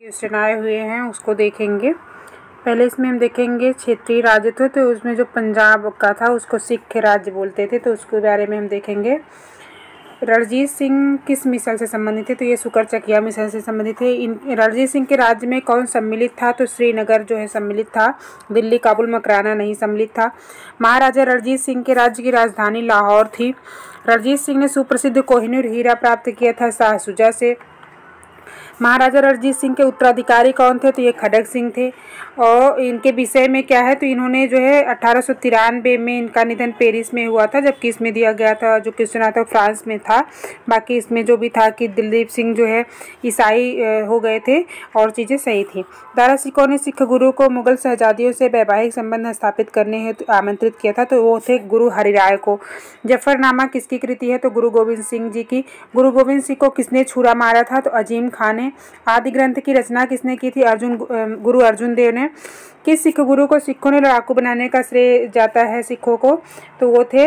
Question आए हुए हैं उसको देखेंगे। पहले इसमें हम देखेंगे क्षेत्रीय राज्यत्व, तो उसमें जो पंजाब का था उसको सिख राज्य बोलते थे, तो उसके बारे में हम देखेंगे। रणजीत सिंह किस मिसल से संबंधित थे, तो ये सुकरचकिया मिसल से संबंधित थे। रणजीत सिंह के राज्य में कौन सम्मिलित था, तो श्रीनगर जो है सम्मिलित था, दिल्ली काबुल मकराना नहीं सम्मिलित था। महाराजा रणजीत सिंह के राज्य की राजधानी लाहौर थी। रणजीत सिंह ने सुप्रसिद्ध कोहिनूर हीरा प्राप्त किया था शाह शुजा से। महाराजा रणजीत सिंह के उत्तराधिकारी कौन थे, तो ये खड़ग सिंह थे। और इनके विषय में क्या है, तो इन्होंने जो है 1893 में इनका निधन पेरिस में हुआ था, जबकि इसमें दिया गया था जो क्वेश्चन आता है फ्रांस में था। बाकी इसमें जो भी था कि दिलीप सिंह जो है ईसाई हो गए थे और चीज़ें सही थी। दारा सिकोह ने सिख गुरु को मुगल शहजादियों से वैवाहिक संबंध स्थापित करने हेतु आमंत्रित किया था, तो वो थे गुरु हरिराय को। जफरनामा किसकी कृति है, तो गुरु गोविंद सिंह जी की। गुरु गोविंद सिंह को किसने छुरा मारा था, तो अजीम खान ने। आदि ग्रंथ की रचना किसने की थी, गुरु अर्जुन देव ने। किस सिख गुरु को सिखों ने लड़ाकू बनाने का श्रेय जाता है सिखों को, तो वो थे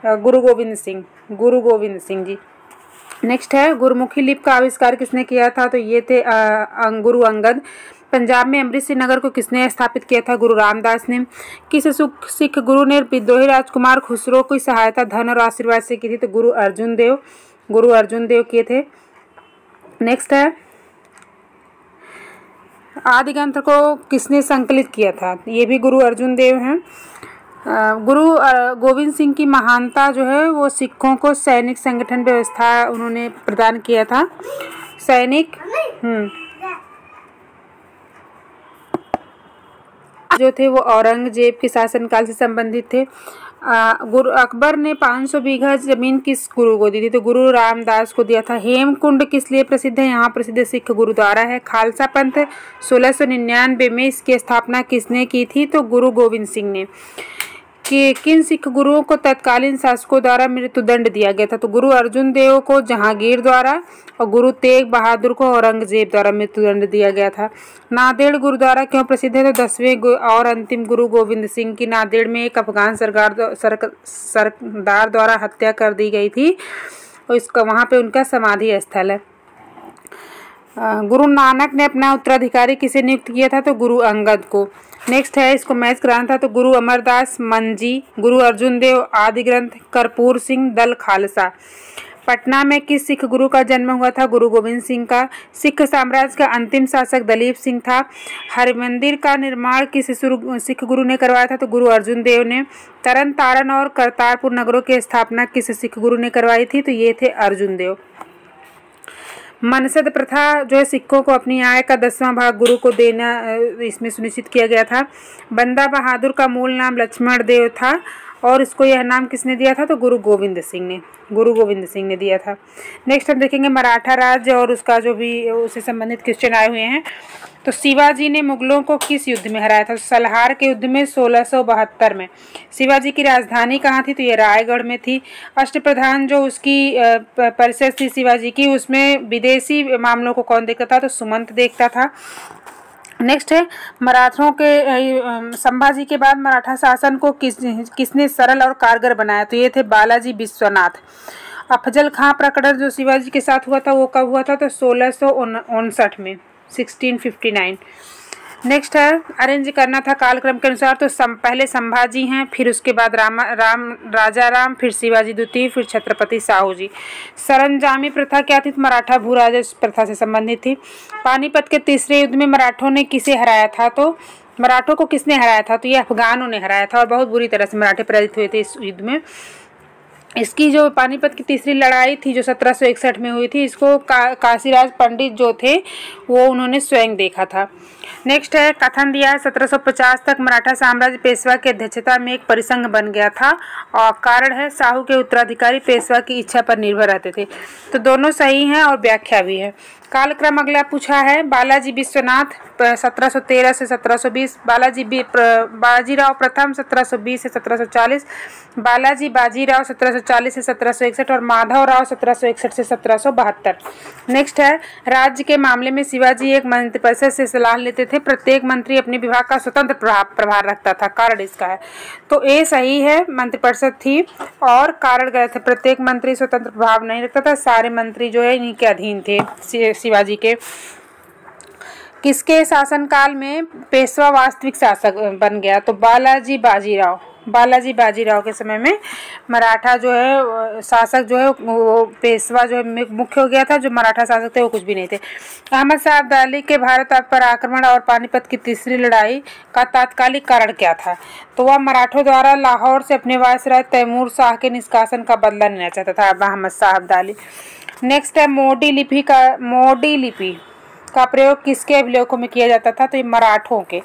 गुरु गोविंद सिंह जी। नेक्स्ट है गुरुमुखी लिपि का आविष्कार किसने किया था, तो ये थे गुरु अंगद। पंजाब में अमृतसर नगर को किसने स्थापित किया था, गुरु रामदास ने। किस सिख गुरु ने विद्रोही राजकुमार खुसरो की सहायता धन और आशीर्वाद से की थी, तो गुरु अर्जुन देव किए थे। नेक्स्ट है आदि ग्रंथ को किसने संकलित किया था, ये भी गुरु अर्जुन देव हैं। गुरु गोविंद सिंह की महानता जो है वो सिखों को सैनिक संगठन व्यवस्था उन्होंने प्रदान किया था। सैनिक जो थे वो औरंगजेब के शासनकाल से संबंधित थे। गुरु अकबर ने 500 बीघा जमीन किस गुरु को दी थी, तो गुरु रामदास को दिया था। हेमकुंड किस लिए प्रसिद्ध है, यहाँ प्रसिद्ध सिख गुरुद्वारा है। खालसा पंथ 1699 में इसकी स्थापना किसने की थी, तो गुरु गोविंद सिंह ने। कि किन सिख गुरुओं को तत्कालीन शासकों द्वारा मृत्युदंड दिया गया था, तो गुरु अर्जुन देव को जहांगीर द्वारा और गुरु तेग बहादुर को औरंगजेब द्वारा मृत्युदंड दिया गया था। नांदेड़ गुरुद्वारा क्यों प्रसिद्ध है, तो 10वें और अंतिम गुरु गोविंद सिंह की नांदेड़ में एक अफगान सरदार द्वारा हत्या कर दी गई थी और इसका वहाँ पे उनका समाधि स्थल है। गुरु नानक ने अपना उत्तराधिकारी किसे नियुक्त किया था, तो गुरु अंगद को। नेक्स्ट है इसको मैच कराना था, तो गुरु अमरदास मंजी, गुरु अर्जुन देव आदि ग्रंथ, कर्पूर सिंह दल खालसा। पटना में किस सिख गुरु का जन्म हुआ था, गुरु गोविंद सिंह का। सिख साम्राज्य का अंतिम शासक दलीप सिंह था। हरिमंदिर का निर्माण किस सिख गुरु ने करवाया था, तो गुरु अर्जुन देव ने। तरन तारण और करतारपुर नगरों की स्थापना किस सिख गुरु ने करवाई थी, तो ये थे अर्जुन देव। मनसद प्रथा जो है सिखों को अपनी आय का 10वां भाग गुरु को देना इसमें सुनिश्चित किया गया था। बंदा बहादुर का मूल नाम लक्ष्मण देव था और इसको यह नाम किसने दिया था, तो गुरु गोविंद सिंह ने दिया था। नेक्स्ट हम देखेंगे मराठा राज्य और उसका जो भी उससे संबंधित क्वेश्चन आए हुए हैं। तो शिवाजी ने मुगलों को किस युद्ध में हराया था, सलहार के युद्ध में 1672 में। शिवाजी की राजधानी कहाँ थी, तो ये रायगढ़ में थी। अष्टप्रधान जो उसकी परिषद थी शिवाजी की, उसमें विदेशी मामलों को कौन देखता था, तो सुमंत देखता था। नेक्स्ट है मराठों के संभाजी के बाद मराठा शासन को किसने सरल और कारगर बनाया, तो ये थे बालाजी विश्वनाथ। अफजल खां प्रकरण जो शिवाजी के साथ हुआ था वो कब हुआ था, तो 1659 में 1659। नेक्स्ट है अरेंज करना था कालक्रम के अनुसार, तो पहले संभाजी हैं, फिर उसके बाद राजा राम, फिर शिवाजी द्वितीय, फिर छत्रपति साहू जी। सरंजामी प्रथा क्या थी, मराठा भूराजा प्रथा से संबंधित थी। पानीपत के तीसरे युद्ध में मराठों ने किसे हराया था, तो मराठों को किसने हराया था, तो ये अफगानों ने हराया था और बहुत बुरी तरह से मराठे पराजित हुए थे इस युद्ध में। इसकी जो पानीपत की तीसरी लड़ाई थी जो 1761 में हुई थी, इसको काशीराज पंडित जो थे वो उन्होंने स्वयं देखा था। नेक्स्ट है कथन दिया है 1750 तक मराठा साम्राज्य पेशवा की अध्यक्षता में एक परिसंघ बन गया था और कारण है साहू के उत्तराधिकारी पेशवा की इच्छा पर निर्भर रहते थे, तो दोनों सही हैं और व्याख्या भी है। कालक्रम अगला पूछा है बालाजी विश्वनाथ 1713 से 1720, बाजीराव प्रथम 1720 से 1740, बाजीराव 1740 से 1761 और माधवराव 1761 से 1772। नेक्स्ट है राज्य के मामले में शिवाजी एक मंत्रिपरिषद से सलाह लेते थे, प्रत्येक मंत्री अपने विभाग का स्वतंत्र प्रभार रखता था, कारण इसका है, तो ए सही है, मंत्रिपरिषद थी और कारण गलत है, प्रत्येक मंत्री स्वतंत्र प्रभाव नहीं रखता था, सारे मंत्री जो है इन्हीं के अधीन थे शिवाजी के। किसके शासनकाल में पेशवा वास्तविक शासक बन गया? तो बालाजी बाजीराव के समय में मराठा जो है शासक जो है वो पेशवा जो है मुख्य हो गया था। जो मराठा शासक थे वो कुछ भी नहीं थे। अहमद शाह अब्दाली के भारत पर आक्रमण और पानीपत की तीसरी लड़ाई का तात्कालिक कारण क्या था? तो वह मराठों द्वारा लाहौर से अपने वायसराय तैमूर शाह के निष्कासन का बदला लेना चाहता था अहमद शाह अब्दाली। नेक्स्ट है मोडी लिपि का प्रयोग किसके अभिलेखों में किया जाता था? तो ये मराठों के।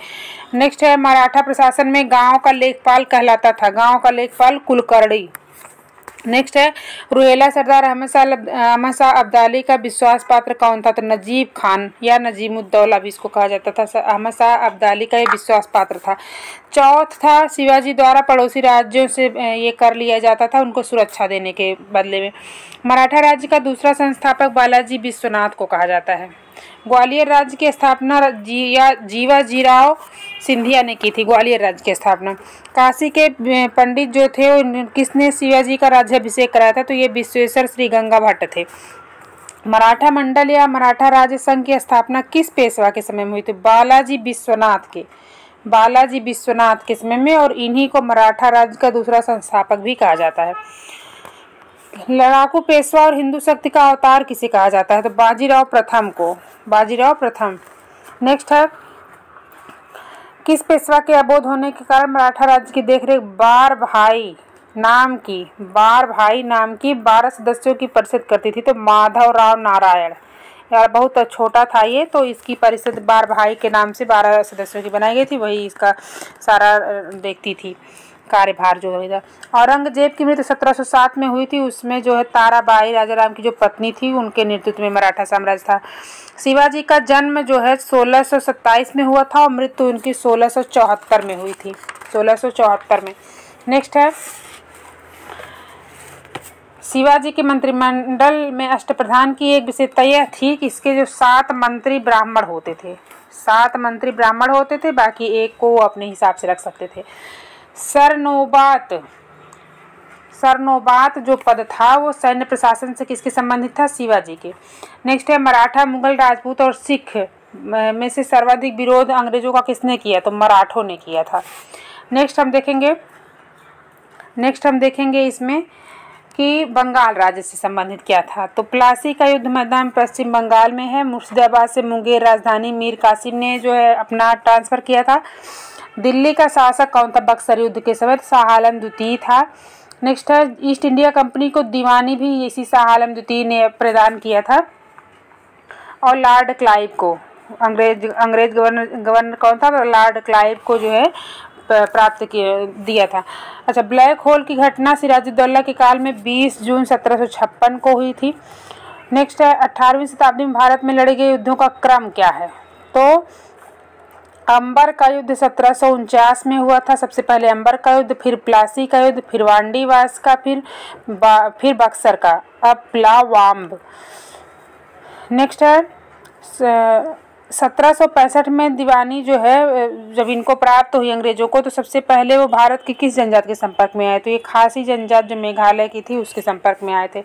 नेक्स्ट है मराठा प्रशासन में गांव का लेखपाल कहलाता था, गांव का लेखपाल कुलकर्णी। नेक्स्ट है रुहेला सरदार अहमद शाह अब्दाली का विश्वास पात्र कौन था? तो नजीब खान या नजीमुद्दौला भी इसको कहा जाता था। अहमद शाह अब्दाली का ये विश्वास पात्र था। चौथ था शिवाजी द्वारा पड़ोसी राज्यों से ये कर लिया जाता था उनको सुरक्षा देने के बदले में। मराठा राज्य का दूसरा संस्थापक बालाजी विश्वनाथ को कहा जाता है। ग्वालियर राज्य की स्थापना जीवाजीराव सिंधिया ने की थी, ग्वालियर राज्य की स्थापना। काशी के पंडित जो थे किसने शिवाजी का राज्याभिषेक कराया था? तो ये विश्वेश्वर श्री गंगा भट्ट थे। मराठा मंडल या मराठा राज्य संघ की स्थापना किस पेशवा के समय में हुई थी? बालाजी विश्वनाथ के समय में, और इन्हीं को मराठा राज्य का दूसरा संस्थापक भी कहा जाता है। लड़ाकू पेशवा और हिंदू शक्ति का अवतार किसे कहा जाता है? तो बाजीराव प्रथम। नेक्स्ट है किस पेशवा के अबोध होने के कारण मराठा राज्य की देखरेख बार भाई नाम की 12 सदस्यों की परिषद करती थी? तो माधवराव नारायण। यार बहुत छोटा था ये, तो इसकी परिषद बार भाई के नाम से 12 सदस्यों की बनाई गई थी, वही इसका सारा देखती थी कार्यभार जो है। औरंगजेब की मृत्यु 1707 में हुई थी, उसमें जो है ताराबाई राजाराम की जो पत्नी थी उनके नेतृत्व में मराठा साम्राज्य था। शिवाजी का जन्म जो है 1627 में हुआ था और मृत्यु उनकी 1674 में हुई थी, 1674 में। नेक्स्ट है शिवाजी के मंत्रिमंडल में अष्टप्रधान की एक विशेषता यह थी कि इसके जो 7 मंत्री ब्राह्मण होते थे, 7 मंत्री ब्राह्मण होते थे, बाकी एक को वो अपने हिसाब से रख सकते थे। सरनोबात जो पद था वो सैन्य प्रशासन से किसके संबंधित था? शिवाजी के। नेक्स्ट है मराठा, मुगल, राजपूत और सिख में से सर्वाधिक विरोध अंग्रेजों का किसने किया? तो मराठों ने किया था। नेक्स्ट हम देखेंगे इसमें कि बंगाल राज्य से संबंधित क्या था। तो प्लासी का युद्ध मैदान पश्चिम बंगाल में है। मुर्शिदाबाद से मुंगेर राजधानी मीर कासिम ने जो है अपना ट्रांसफर किया था। दिल्ली का शासक कौन था बक्सर युद्ध के समय? शाह आलम द्वितीय था। नेक्स्ट है ईस्ट इंडिया कंपनी को दीवानी भी इसी शाह आलम द्वितीय ने प्रदान किया था। और लॉर्ड क्लाइव को अंग्रेज गवर्नर कौन था? लॉर्ड क्लाइव को जो है प्राप्त दिया था। अच्छा, ब्लैक होल की घटना सिराजुद्दौला के काल में 20 जून 1756 को हुई थी। नेक्स्ट है 18वीं शताब्दी में भारत में लड़े गए युद्धों का क्रम क्या है? तो अंबर का युद्ध 1749 में हुआ था, सबसे पहले अंबर का युद्ध, फिर प्लासी का युद्ध, फिर वांडीवास का, फिर बक्सर का, अब प्लावाम्ब। नेक्स्ट है 1765 में दीवानी जो है जब इनको प्राप्त हुई अंग्रेजों को, तो सबसे पहले वो भारत की किस जनजाति के संपर्क में आए? तो ये खासी जनजात जो मेघालय की थी उसके संपर्क में आए थे।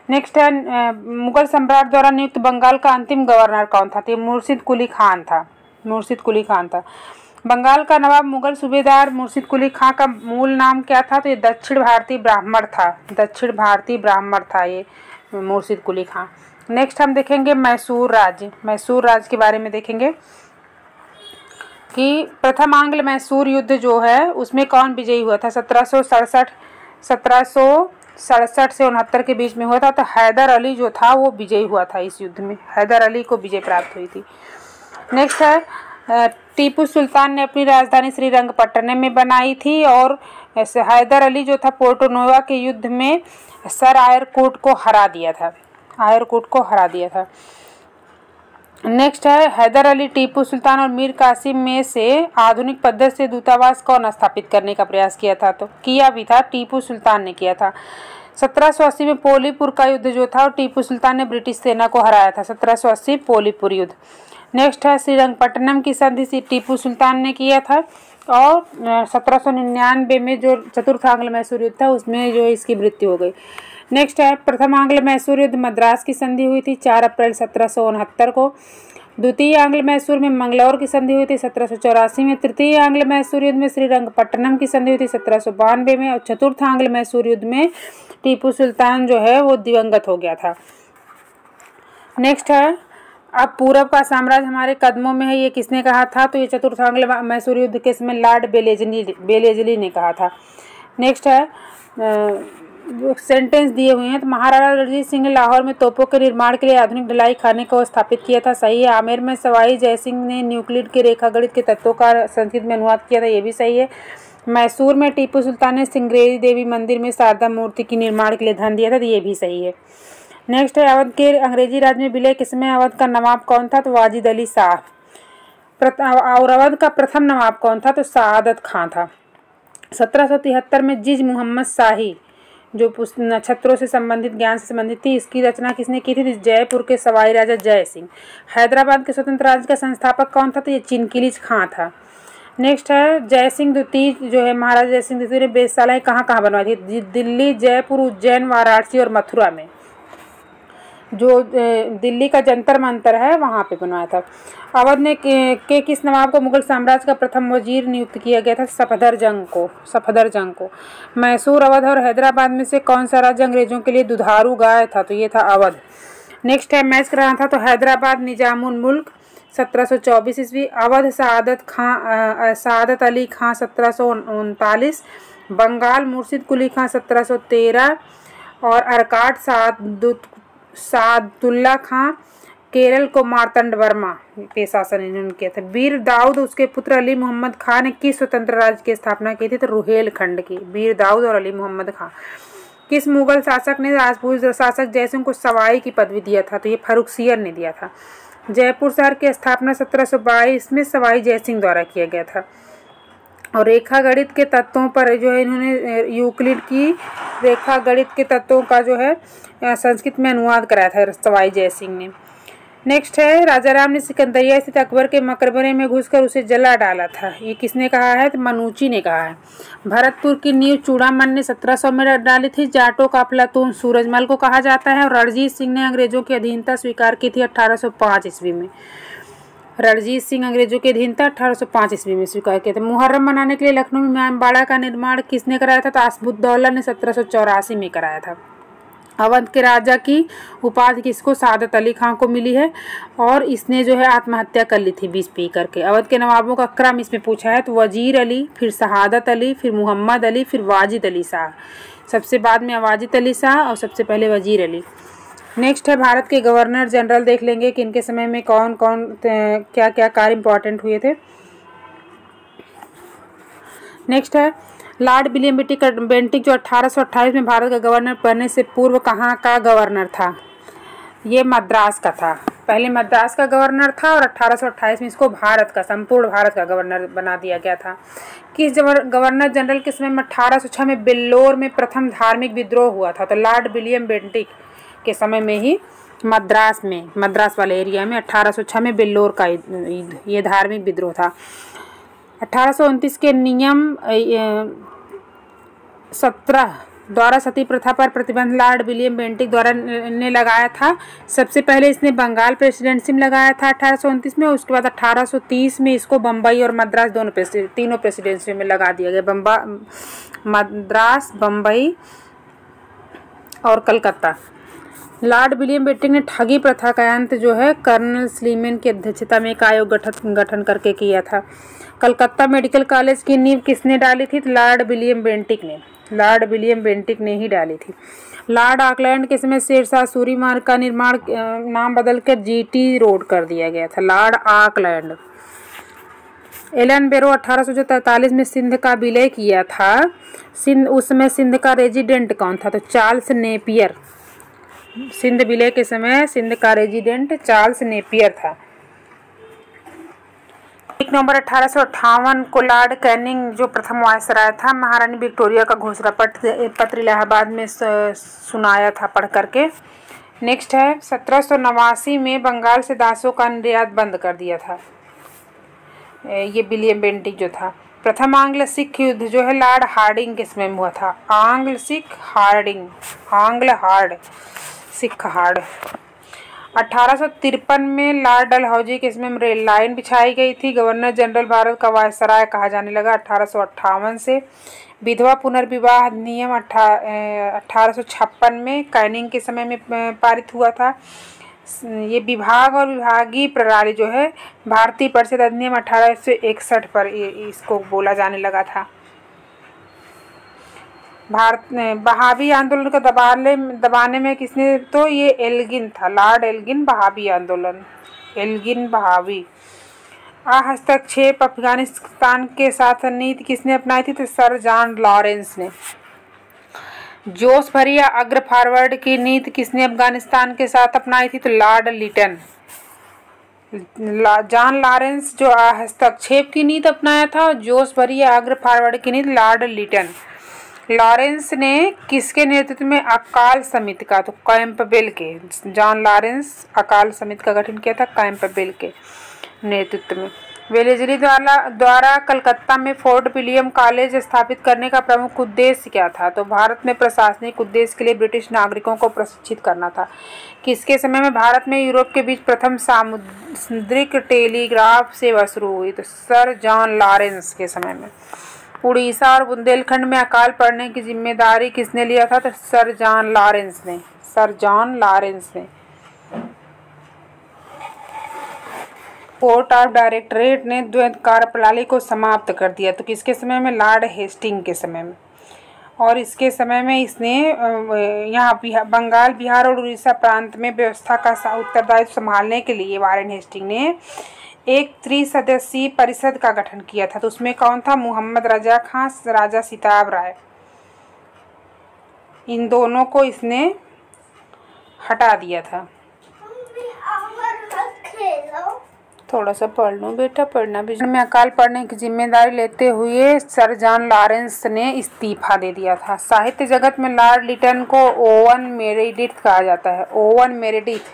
नेक्स्ट है मुगल सम्राट द्वारा नियुक्त बंगाल का अंतिम गवर्नर कौन था? तो मुर्शिद कुली खान था। बंगाल का नवाब मुगल सूबेदार मुर्शिद कुली खान का मूल नाम क्या था? तो ये दक्षिण भारतीय ब्राह्मण था ये मुर्शिद कुली खान। नेक्स्ट हम देखेंगे मैसूर राज्य के बारे में देखेंगे कि प्रथम आंग्ल मैसूर युद्ध जो है उसमें कौन विजयी हुआ था? 1767 से 69 के बीच में हुआ था। तो हैदर अली जो था वो विजयी हुआ था इस युद्ध में, हैदर अली को विजय प्राप्त हुई थी। नेक्स्ट है टीपू सुल्तान ने अपनी राजधानी श्रीरंगपट्टनम में बनाई थी और हैदर अली जो था पोर्टोनोवा के युद्ध में सर आयरकोट को हरा दिया था। नेक्स्ट है हैदर अली, टीपू सुल्तान और मीर कासिम में से आधुनिक पद्धति से दूतावास कौन स्थापित करने का प्रयास किया था? तो किया भी था, टीपू सुल्तान ने किया था। 1780 में पोलीपुर का युद्ध जो था टीपू सुल्तान ने ब्रिटिश सेना को हराया था, 1780 पोलीपुर युद्ध। नेक्स्ट है श्रीरंगपट्टनम की संधि टीपू सुल्तान ने किया था और 1799 में जो चतुर्थ आंग्ल मैसूर युद्ध था उसमें जो इसकी मृत्यु हो गई। नेक्स्ट है प्रथम आंग्ल मैसूर युद्ध मद्रास की संधि हुई थी 4 अप्रैल 1769 को। द्वितीय आंग्ल मैसूर में मंगलौर की संधि हुई थी 1784 में। तृतीय आंग्ल मैसूर युद्ध में श्रीरंगपट्टनम की संधि हुई थी 1792 में। और चतुर्थ आंग्ल मैसूर युद्ध में टीपू सुल्तान जो है वो दिवंगत हो गया था। नेक्स्ट है, अब पूरब का साम्राज्य हमारे कदमों में है, ये किसने कहा था? तो ये चतुर्थ आंग्ल मैसूर युद्ध के समय लॉर्ड बेलेजली ने कहा था। नेक्स्ट है, जो सेंटेंस दिए हुए हैं, तो महाराजा रणजीत सिंह ने लाहौर में तोपों के निर्माण के लिए आधुनिक ढलाई खाने को स्थापित किया था, सही है। आमेर में सवाई जयसिंह ने न्यूक्लिड के रेखागणित के तत्वों का संस्कृत में अनुवाद किया था, ये भी सही है। मैसूर में टीपू सुल्तान ने सिंगरेरी देवी मंदिर में शारदा मूर्ति के निर्माण के लिए धन दिया था, तो ये भी सही है। नेक्स्ट है, अवध के अंग्रेजी राज में विलय किस समय अवध का नवाब कौन था? तो वाजिद अली शाह। और अवध का प्रथम नवाब कौन था? तो सआदत खां था। 1773 में जिज मोहम्मद शाही जो नक्षत्रों से संबंधित ज्ञान से संबंधित थी, इसकी रचना किसने की थी? जयपुर के सवाई राजा जय सिंह। हैदराबाद के स्वतंत्र राज्य का संस्थापक कौन था? तो ये चिनकिलीज खां था। नेक्स्ट है, जय सिंह द्वितीय जो है, महाराजा जय सिंह द्वितीय ने वेधशालाएं कहाँ कहाँ बनवाई थी? दिल्ली, जयपुर, उज्जैन, वाराणसी और मथुरा में। जो दिल्ली का जंतर मंतर है वहाँ पे बनवाया था। अवध ने के किस नवाब को मुगल साम्राज्य का प्रथम वजीर नियुक्त किया गया था? सफदरजंग को। मैसूर, अवध और हैदराबाद में से कौन सा राज्य अंग्रेजों के लिए दुधारू गाय था? तो ये था अवध। नेक्स्ट है, मैच कराना था, तो हैदराबाद निजामुल मुल्क 1724 ईस्वी, अवध सआदत अली खां 1739, बंगाल मुर्शिद कुली खां 1713 और अरकाट सादुल्ला खां, केरल को मार्तंड वर्मा के शासन इन्होंने किया था। वीर दाऊद उसके पुत्र अली मोहम्मद खां ने किस स्वतंत्र राज्य की स्थापना की थी? तो रुहेलखंड की। वीर दाऊद और अली मोहम्मद खां। किस मुगल शासक ने राजपूत शासक जयसिंह को सवाई की पदवी दिया था? तो ये फर्रुखसियर ने दिया था। जयपुर शहर की स्थापना 1722 में सवाई जयसिंह द्वारा किया गया था। और रेखा गणित के तत्वों पर जो है इन्होंने यूक्लिड की रेखा गणित के तत्वों का जो है संस्कृत में अनुवाद कराया था सवाई जयसिंह ने। नेक्स्ट है, राजा राम ने सिकंदरिया स्थित अकबर के मकबरे में घुसकर उसे जला डाला था, ये किसने कहा है? तो मनूची ने कहा है। भरतपुर की नींव चूड़ामन ने 1700 में डाली थी। जाटों का अफलातून सूरजमल को कहा जाता है। और रणजीत सिंह ने अंग्रेजों की अधीनता स्वीकार की थी 1805 ईस्वी में। रणजीत सिंह अंग्रेजों की अधीनता 1805 ईस्वी में स्वीकार किया था। मुहर्रम मनाने के लिए लखनऊ में इमामबाड़ा का निर्माण किसने कराया था? तो आसफुद्दौला ने 1784 में कराया था। अवध के राजा की उपाधि किसको? सआदत अली खां को मिली है और इसने जो है आत्महत्या कर ली थी 20 पी करके। अवध के नवाबों का क्रम इसमें पूछा है, तो वजीर अली, फिर शहादत अली, फिर मोहम्मद अली, फिर वाजिद अली शाह। सबसे बाद में वाजिद अली शाह और सबसे पहले वजीर अली। नेक्स्ट है, भारत के गवर्नर जनरल देख लेंगे कि इनके समय में कौन कौन क्या क्या कार्य इंपॉर्टेंट हुए थे। नेक्स्ट है, लॉर्ड विलियम बेंटिक जो 1828 में भारत का गवर्नर बनने से पूर्व कहाँ का गवर्नर था? ये मद्रास का था। पहले मद्रास का गवर्नर था और 1828 में इसको भारत का, संपूर्ण भारत का गवर्नर बना दिया गया था। किस गवर्नर जनरल के समय में 1806 में बिल्लोर में प्रथम धार्मिक विद्रोह हुआ था? तो लॉर्ड विलियम बेंटिक के समय में ही मद्रास वाले एरिया में 1806 में बिल्लोर का ये धार्मिक विद्रोह था। 1829 के नियम 17 द्वारा सती प्रथा पर प्रतिबंध लॉर्ड विलियम बेंटिक द्वारा ने लगाया था। सबसे पहले इसने बंगाल प्रेसिडेंसी में लगाया था 1829 में। उसके बाद 1830 में इसको बम्बई और मद्रास तीनों प्रेसिडेंसी में लगा दिया गया। मद्रास, बम्बई और कलकत्ता। लॉर्ड विलियम बेंटिक ने ठगी प्रथा का अंत जो है कर्नल स्लीमैन की अध्यक्षता में एक आयोग गठन करके किया था। कलकत्ता मेडिकल कॉलेज की नींव किसने डाली थी? लॉर्ड विलियम बेंटिक ने ही डाली थी। लॉर्ड ऑकलैंड के समय शेरशाह सूरी मार्ग का निर्माण नाम बदलकर जीटी रोड कर दिया गया था। Lord Auckland. एलन बेरो 1843 में सिंध का विलय किया था। उस समय सिंध का रेजिडेंट कौन था? तो चार्ल्स नेपियर। सिंध विलय के समय सिंध का रेजिडेंट चार्ल्स नेपियर था। 1 नवंबर 1858 को लॉर्ड कैनिंग जो प्रथम वायसराय था, महारानी विक्टोरिया का घोषणा पत्र इलाहाबाद में सुनाया था पढ़ करके। नेक्स्ट है, 1789 में बंगाल से दासों का निर्यात बंद कर दिया था ये विलियम बेंटिक जो था। प्रथम आंग्ल सिख युद्ध जो है लॉर्ड हार्डिंग के समय में हुआ था। सिख हार्ड। 1853 में लॉर्ड डलहौजी के इसमें रेल लाइन बिछाई गई थी। गवर्नर जनरल भारत का वायसराय कहा जाने लगा 1858 से। विधवा पुनर्विवाह अधिनियम 1856 में कैनिंग के समय में पारित हुआ था। ये विभाग और विभागीय प्रणाली जो है भारतीय परिषद अधिनियम 1861 पर इसको बोला जाने लगा था। भारत में बहावी आंदोलन को दबाने में किसने, तो ये एल्गिन था, लॉर्ड एल्गिन। बहावी आंदोलन, एल्गिन बहावी। हस्तक्षेप अफगानिस्तान के साथ नीति किसने अपनाई थी, तो सर जॉन लॉरेंस ने। जोश भरी या अग्र फॉरवर्ड की नीति किसने अफगानिस्तान के साथ अपनाई थी, तो लॉर्ड लिटन। जॉन लॉरेंस जो हस्तक्षेप की नीति अपनाया था, और जोश भरी या अग्र फॉरवर्ड की नीति लॉर्ड लिटन। लॉरेंस ने किसके नेतृत्व में अकाल समिति का, तो कैंपबेल के। जॉन लॉरेंस अकाल समिति का गठन किया था कैंपबेल के नेतृत्व में। वेलेस्ली द्वारा कलकत्ता में फोर्ट विलियम कॉलेज स्थापित करने का प्रमुख उद्देश्य क्या था, तो भारत में प्रशासनिक उद्देश्य के लिए ब्रिटिश नागरिकों को प्रशिक्षित करना था। किसके समय में भारत में यूरोप के बीच प्रथम सामुद्रिक टेलीग्राफ सेवा शुरू हुई, तो सर जॉन लॉरेंस के समय में। उड़ीसा और बुंदेलखंड में अकाल पड़ने की जिम्मेदारी किसने लिया था, तो सर जॉन लॉरेंस ने। सर जॉन लॉरेंस ने। कोर्ट ऑफ डायरेक्टरेट ने द्वैध कार्यप्रणाली को समाप्त कर दिया, तो किसके समय में, लॉर्ड हेस्टिंग के समय में। और इसके समय में इसने यहाँ बंगाल, बिहार और उड़ीसा प्रांत में व्यवस्था का उत्तरदायित्व संभालने के लिए वारेन हेस्टिंग ने एक त्रिसदस्यीय परिषद का गठन किया था। तो उसमें कौन था, मोहम्मद रजा खां, राजा सिताब राय। इन दोनों को इसने हटा दिया था। थोड़ा सा पढ़ लो बेटा, पढ़ना भी। में अकाल पड़ने की जिम्मेदारी लेते हुए सर जॉन लॉरेंस ने इस्तीफा दे दिया था। साहित्य जगत में लॉर्ड लिटन को ओवन मेरेडिथ कहा जाता है। Oven Meredith.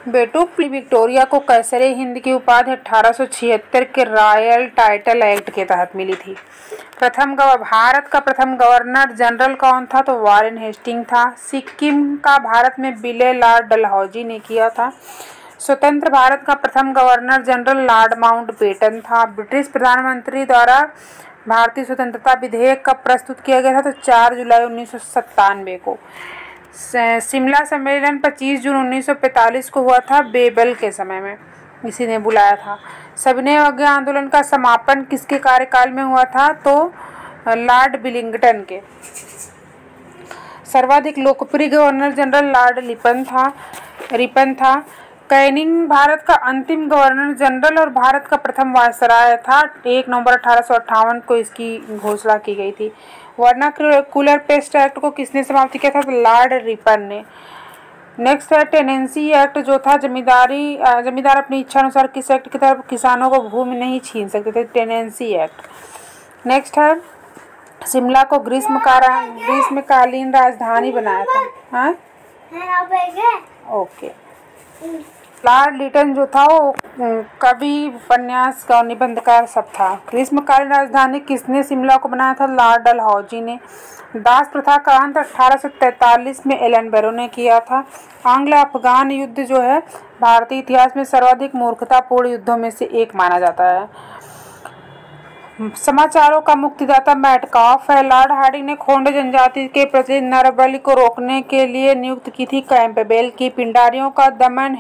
बेटू विक्टोरिया को कैसरे हिंद की उपाधि 1876 के रॉयल टाइटल एक्ट के तहत मिली थी। भारत का प्रथम गवर्नर जनरल कौन था, तो वारेन हेस्टिंग था। सिक्किम का भारत में विलय लॉर्ड डलहौजी ने किया था। स्वतंत्र भारत का प्रथम गवर्नर जनरल लॉर्ड माउंटबेटन था। ब्रिटिश प्रधानमंत्री द्वारा भारतीय स्वतंत्रता विधेयक का प्रस्तुत किया गया था, तो 4 जुलाई 1997 को। शिमला सम्मेलन 25 जून 1945 को हुआ था, बेबल के समय में इसी ने बुलाया था। सविनय अवज्ञा आंदोलन का समापन किसके कार्यकाल में हुआ था, तो लॉर्ड विलिंगटन के। सर्वाधिक लोकप्रिय गवर्नर जनरल लॉर्ड रिपन था। कैनिंग भारत का अंतिम गवर्नर जनरल और भारत का प्रथम वायसराय था। 1 नवंबर 1858 को इसकी घोषणा की गई थी। वर्नाक्युलर पेस्ट एक्ट को किसने समाप्त किया था, तो लॉर्ड रिपन ने। नेक्स्ट है टेनेंसी एक्ट, जो था जमींदार अपनी इच्छा अनुसार किस एक्ट की तरफ किसानों को भूमि नहीं छीन सकते थे, टेनेंसी एक्ट। नेक्स्ट है शिमला को ग्रीष्मकालीन राजधानी बनाया था। हाँ ओके। लॉर्ड लिटन जो था वो कवि, उपन्यास का निबंधकार सब था। ग्रीष्मकालीन राजधानी किसने शिमला को बनाया था, लॉर्ड डलहौजी ने। दास प्रथा का अंत 1843 में एलन बैरो ने किया था। आंग्ल अफगान युद्ध जो है भारतीय इतिहास में सर्वाधिक मूर्खतापूर्ण युद्धों में से एक माना जाता है। समाचारों का मुक्तिदाता मैटकॉफ है। लॉर्ड हार्डिंग ने खोंड जनजाति के प्रति नरबलि को रोकने के लिए नियुक्त की थी कैंपबेल की। पिंडारियों का दमन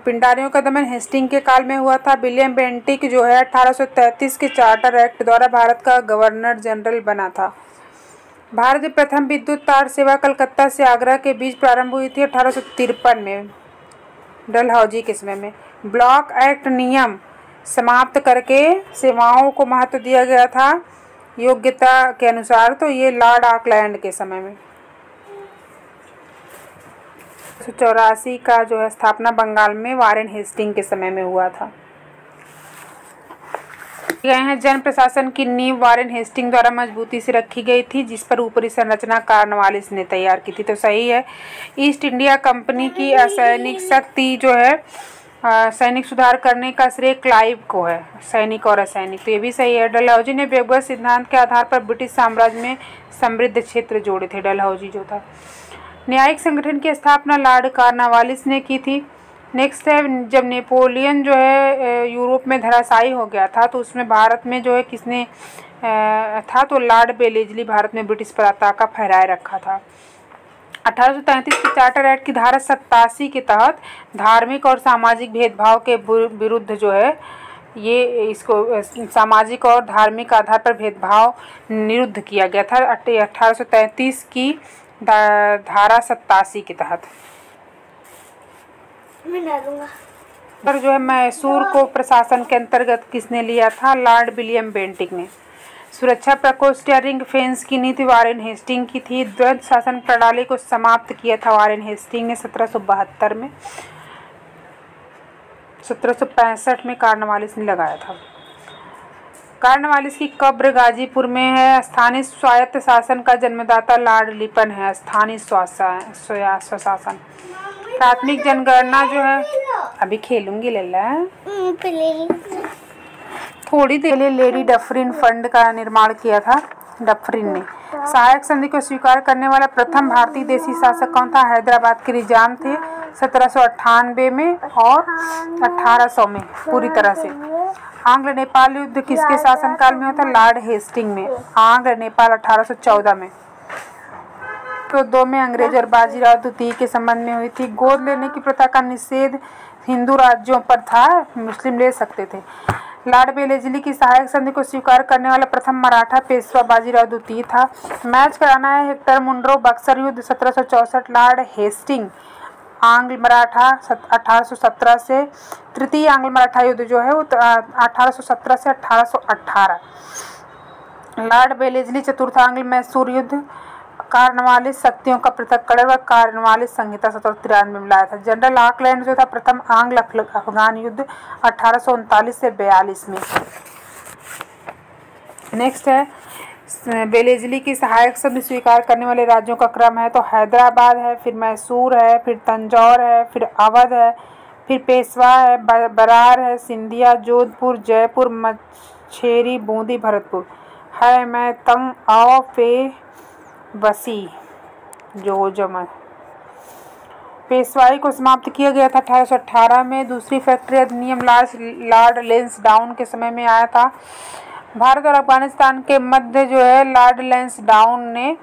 पिंडारियों का दमन हेस्टिंग के काल में हुआ था। विलियम बेंटिक जो है 1833 के चार्टर एक्ट द्वारा भारत का गवर्नर जनरल बना था। भारत में प्रथम विद्युत तार सेवा कलकत्ता से आगरा के बीच प्रारंभ हुई थी 1853 में डलहौजी के समय में। ब्लॉक एक्ट नियम समाप्त करके सेवाओं को महत्व दिया गया था योग्यता के अनुसार, तो ये लॉर्ड ऑकलैंड के समय में। 1984 का जो है स्थापना बंगाल में वारेन हेस्टिंग के समय में हुआ था। गए हैं जन प्रशासन की नींव वारेन हेस्टिंग द्वारा मजबूती से रखी गई थी, जिस पर ऊपरी संरचना कॉर्नवालिस ने तैयार की थी, तो सही है। ईस्ट इंडिया कंपनी की असैनिक शक्ति जो है सैनिक सुधार करने का श्रेय क्लाइव को है, सैनिक और असैनिक, तो ये भी सही है। डलहौजी ने व्यक्तिगत सिद्धांत के आधार पर ब्रिटिश साम्राज्य में समृद्ध क्षेत्र जोड़े थे, डलहौजी जो था। न्यायिक संगठन की स्थापना लॉर्ड कॉर्नवालिस ने की थी। नेक्स्ट है, जब नेपोलियन जो है यूरोप में धराशायी हो गया था तो उसमें भारत में जो है किसने था, तो लॉर्ड बेलेजली भारत में ब्रिटिश पताका फहराए रखा था। 1833 के चार्टर एक्ट की धारा 87 के तहत धार्मिक और सामाजिक भेदभाव के विरुद्ध जो है ये इसको सामाजिक और धार्मिक आधार पर भेदभाव निरुद्ध किया गया था 1833 की धारा 87 के तहत। पर जो है मैसूर को प्रशासन के अंतर्गत किसने लिया था, लॉर्ड विलियम बेंटिक ने। सुरक्षा प्रकोष्ठ या रिंग फेंस की नीति वारेन हेस्टिंग की थी। द्वैध शासन प्रणाली को समाप्त किया था वारेन हेस्टिंग ने 1772 में। 1765 में कॉर्नवालिस ने लगाया था। कॉर्नवालिस की कब्र गाजीपुर में है। स्थानीय स्वायत्त शासन का जन्मदाता लॉर्ड लिपन है। स्थानीय स्वशासन। प्राथमिक जनगणना जो है, अभी खेलूंगी लल्ला, थोड़ी देर लिए लेडी डफरिन फंड का निर्माण किया था डफरिन ने। सहायक संधि को स्वीकार करने वाला प्रथम भारतीय देशी शासक कौन था, हैदराबाद के निजाम थे 1798 में और 1800 में पूरी तरह से। आंग्ल नेपाल युद्ध किसके शासनकाल में हुआ था, लॉर्ड हेस्टिंग में। आंग्ल नेपाल 1814 में। तो 2 में अंग्रेज और बाजीराव द्वितीय के संबंध में हुई थी। गोद लेने की प्रथा का निषेध हिंदू राज्यों पर था, मुस्लिम ले सकते थे। लॉर्ड बेलेजली की सहायक संधि को स्वीकार करने वाला प्रथम मराठा पेशवा बाजीराव द्वितीय था। मैच कराना है हेक्टर मुंड्रो बक्सर युद्ध 1764। लॉर्ड हेस्टिंग आंग्ल मराठा 1817 से। तृतीय आंग्ल मराठा युद्ध जो है वो 1817 से 1818। लॉर्ड बेलेजली चतुर्थ आंग्ल मैसूर युद्ध। कॉर्नवालिस शक्तियों का पृथक्करण व कॉर्नवालिस संहिता 1793 में लाया था। जनरल ऑकलैंड जो था प्रथम आंग्ल अफगान युद्ध 1839 से 42 में। नेक्स्ट है, बेलेजली की सहायक संधि स्वीकार करने वाले राज्यों का क्रम है, तो हैदराबाद है, फिर मैसूर है, फिर तंजौर है, फिर अवध है, फिर पेशवा है, बरार है, सिंधिया, जोधपुर, जयपुर, मछेरी, बूंदी, भरतपुर है। मैं तंग आओ पे बसी जो जमा। पेशवाई को समाप्त किया गया था 1818 में। दूसरी फैक्ट्री अधिनियम लॉर्ड लैंसडाउन के समय में आया था। भारत और अफगानिस्तान के मध्य जो है लॉर्ड लैंसडाउन ने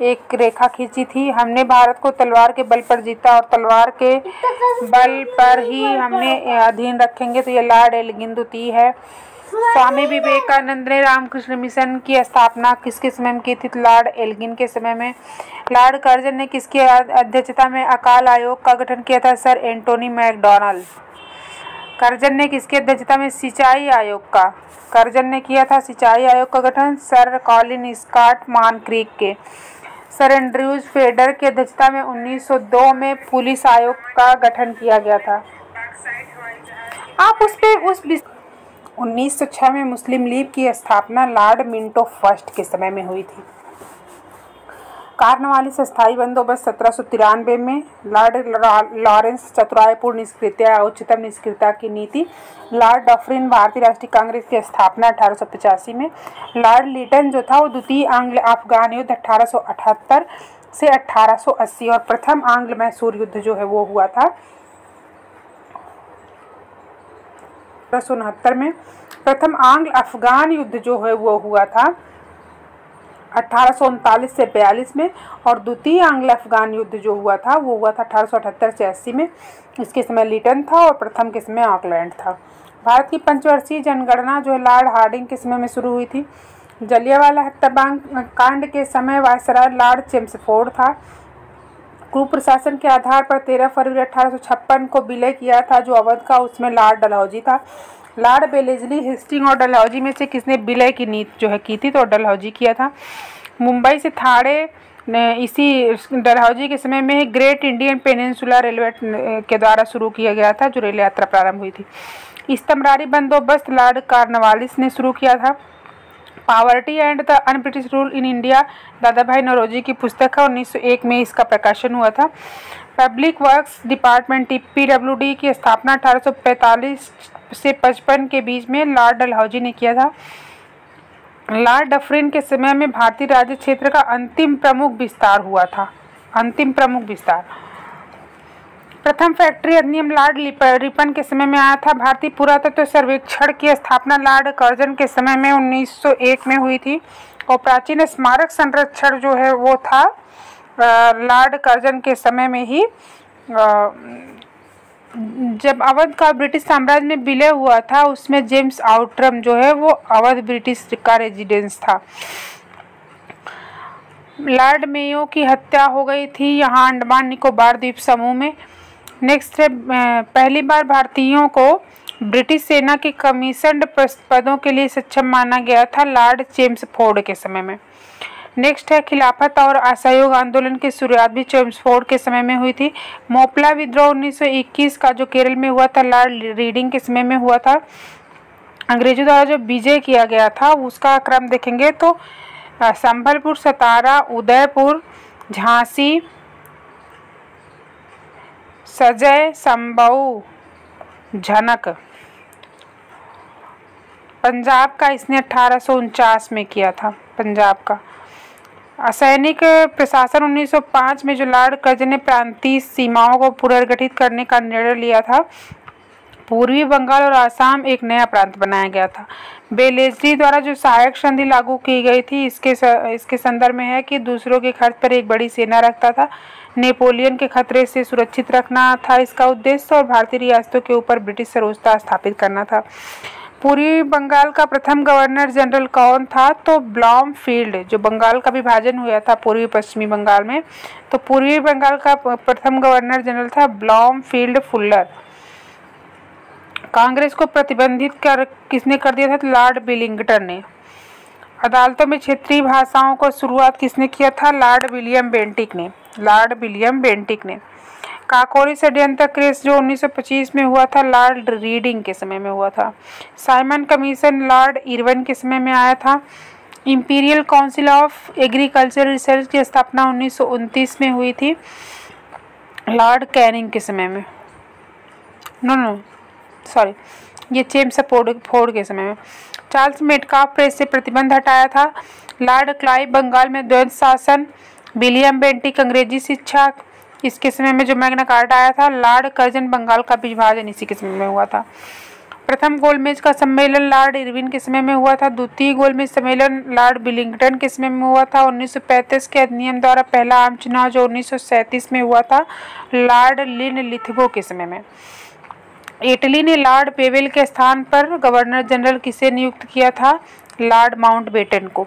एक रेखा खींची थी। हमने भारत को तलवार के बल पर जीता और तलवार के बल पर ही हमने अधीन रखेंगे, तो ये लॉर्ड एल्गिन द्वितीय है। स्वामी विवेकानंद ने रामकृष्ण मिशन की स्थापना किसके समय में की थी, लॉर्ड एल्गिन के समय में। लॉर्ड कर्जन ने किसकी अध्यक्षता में अकाल आयोग का गठन किया था, सर एंटोनी मैकडॉनल्ड। कर्जन ने किसकी अध्यक्षता में सिंचाई आयोग का, कर्जन ने किया था सिंचाई आयोग का गठन सर कॉलिन स्कॉट मॉनक्रीक के। सर एंड्रयूज फेडर की अध्यक्षता में 1902 में पुलिस आयोग का गठन किया गया था। आप उस 1906 में मुस्लिम लीग की स्थापना लॉर्ड मिंटो फर्स्ट के समय में हुई थी। कॉर्नवालिस स्थायी बंदोबस्त 1793 में। लॉर्ड लॉरेंस चतुराईपूर्ण निष्क्रियता या उच्चतम निष्क्रियता की नीति। लॉर्ड डफरिन भारतीय राष्ट्रीय कांग्रेस की स्थापना 1885 में। लॉर्ड लिटन जो था वो द्वितीय आंग्ल अफगान युद्ध 1878 से 1880 और प्रथम आंग्ल मैसूर युद्ध जो है वो हुआ था 1869 में। प्रथम आंग्ल अफगान युद्ध जो है वो हुआ था 1839 से 42 में और द्वितीय आंग्ल अफगान युद्ध जो हुआ था वो हुआ था 1878 से 80 में। इसके समय लिटन था और प्रथम के समय ऑकलैंड था। भारत की पंचवर्षीय जनगणना जो है लॉर्ड हार्डिंग के समय में शुरू हुई थी। जलियांवाला हत्याकांड कांड के समय वायसराय लॉर्ड चेम्सफोर्ड था। कुप्रशासन के आधार पर 13 फरवरी 1856 को विलय किया था जो अवध का, उसमें लॉर्ड डलहौजी था। लॉर्ड बेलेजली, हेस्टिंग और डलहौजी में से किसने विलय की नीति जो है की थी, तो डलहौजी किया था। मुंबई से थाड़े ने इसी डलहौजी के समय में ग्रेट इंडियन पेनिनसुला रेलवे के द्वारा शुरू किया गया था जो रेल यात्रा प्रारंभ हुई थी। इस्तमरारी बंदोबस्त लॉर्ड कॉर्नवालिस ने शुरू किया था। Poverty and the un British rule in India दादा भाई नौरोजी की पुस्तक है, 1901 में इसका प्रकाशन हुआ था। पब्लिक वर्क्स डिपार्टमेंट PWD की स्थापना 1845 से 55 के बीच में लॉर्ड डलहौजी ने किया था। लॉर्ड डफरिन के समय में भारतीय राज्य क्षेत्र का अंतिम प्रमुख विस्तार हुआ था। अंतिम प्रमुख विस्तार। प्रथम फैक्ट्री अधिनियम लॉर्ड रिपन के समय में आया था। भारतीय पुरातत्व सर्वेक्षण की स्थापना लॉर्ड कर्जन के समय में 1901 में हुई थी और प्राचीन स्मारक संरक्षण जो है वो था लॉर्ड कर्जन के समय में ही। जब अवध का ब्रिटिश साम्राज्य में विलय हुआ था उसमें जेम्स आउटरम जो है वो अवध ब्रिटिश का रेजिडेंस था। लॉर्ड मेयो की हत्या हो गई थी यहाँ अंडमान निकोबार द्वीप समूह में। नेक्स्ट है पहली बार भारतीयों को ब्रिटिश सेना के कमीशन्ड पदों के लिए सक्षम माना गया था लॉर्ड चेम्सफोर्ड के समय में। नेक्स्ट है खिलाफत और असहयोग आंदोलन की शुरुआत भी चेम्सफोर्ड के समय में हुई थी। मोपला विद्रोह 1921 का जो केरल में हुआ था लॉर्ड रीडिंग के समय में हुआ था। अंग्रेजों द्वारा जो विजय किया गया था उसका क्रम देखेंगे तो संभलपुर, सतारा, उदयपुर, झांसी, सजय, संभऊ, झनक। पंजाब का इसने 1849 में किया था। पंजाब का असैनिक प्रशासन 1905 में जो लॉर्ड कर्जन ने प्रांतीय सीमाओं को पुनर्गठित करने का निर्णय लिया था। पूर्वी बंगाल और आसाम एक नया प्रांत बनाया गया था। बेलेस्ली द्वारा जो सहायक संधि लागू की गई थी इसके संदर्भ में है कि दूसरों के खर्च पर एक बड़ी सेना रखता था। नेपोलियन के खतरे से सुरक्षित रखना था इसका उद्देश्य और भारतीय रियासतों के ऊपर ब्रिटिश सर्वोच्चता स्थापित करना था। पूर्वी बंगाल का प्रथम गवर्नर जनरल कौन था? तो ब्लॉमफील्ड। जो बंगाल का विभाजन हुआ था पूर्वी पश्चिमी बंगाल में तो पूर्वी बंगाल का प्रथम गवर्नर जनरल था ब्लॉमफील्ड फुल्लर। कांग्रेस को प्रतिबंधित किसने कर दिया था? तो लॉर्ड विलिंगटन ने। अदालतों में क्षेत्रीय भाषाओं को शुरुआत किसने किया था? लॉर्ड विलियम बेंटिक ने। लॉर्ड विलियम बेंटिक ने। काकोरी षड्यंत्र केस जो 1925 में हुआ था लॉर्ड रीडिंग के समय में हुआ था। साइमन कमीशन लॉर्ड इरविन के समय में आया था। Imperial Council of Agriculture Research की स्थापना 1929 में हुई थी लॉर्ड कैनिंग के समय में। ये चेम्सफोर्ड के समय में। चार्ल्स मेटकाफ प्रेस से प्रतिबंध हटाया था। लॉर्ड क्लाइव बंगाल में द्वैध शासन। विलियम बेंटिक अंग्रेजी शिक्षा इसके समय में जो मैग्ना कार्टा आया था। लॉर्ड कर्जन बंगाल का विभाजन इसी के समय में हुआ था। प्रथम गोलमेज का सम्मेलन लॉर्ड इरविन के समय में हुआ था। द्वितीय गोलमेज सम्मेलन लॉर्ड विलिंगटन के समय में हुआ था। 1935 के अधिनियम द्वारा पहला आम चुनाव जो 1937 में हुआ था लॉर्ड लिनलिथगो के समय में। इटली ने लॉर्ड पेवेल के स्थान पर गवर्नर जनरल किसे नियुक्त किया था? लॉर्ड माउंटबेटन को।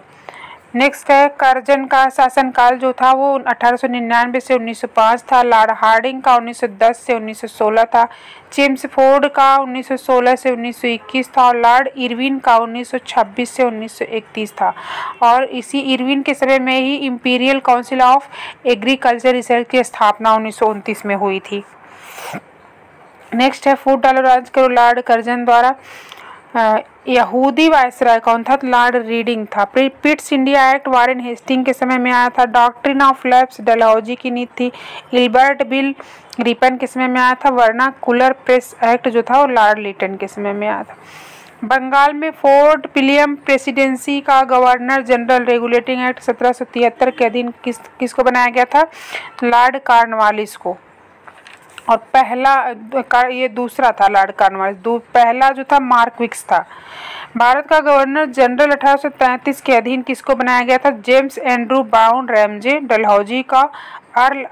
नेक्स्ट है कर्जन का शासनकाल जो था वो 1899 से 1905 था। लॉर्ड हार्डिंग का 1910 से 1916 था। चेम्सफोर्ड का 1916 से 1921 था और लॉर्ड इरविन का 1926 से 1931 था। और इसी इरविन के समय में ही Imperial Council of Agriculture Research की स्थापना 1929 में हुई थी। नेक्स्ट है फूड डालो राज करो लॉर्ड कर्जन द्वारा। यहूदी वायसराय कौन था? लॉर्ड रीडिंग था। Pitt's India Act Warren Hasting के समय में आया था। डॉक्ट्रिन ऑफ लैप्स डलहौजी की नीति थी। इल्बर्ट बिल रिपन के समय में आया था। वर्नाकुलर प्रेस एक्ट जो था वो लॉर्ड लिटन के समय में आया था। बंगाल में फोर्ट विलियम प्रेसिडेंसी का गवर्नर जनरल रेगुलेटिंग एक्ट 1773 के अधीन किसको बनाया गया था? लॉर्ड कॉर्नवालिस को। और ये दूसरा था लॉर्ड कॉर्नवालिस। पहला जो था मार्कविक्स था। भारत का गवर्नर जनरल 1833 के अधीन किसको बनाया गया था? James Andrew brown Ramsay Dalhousie का अर्ल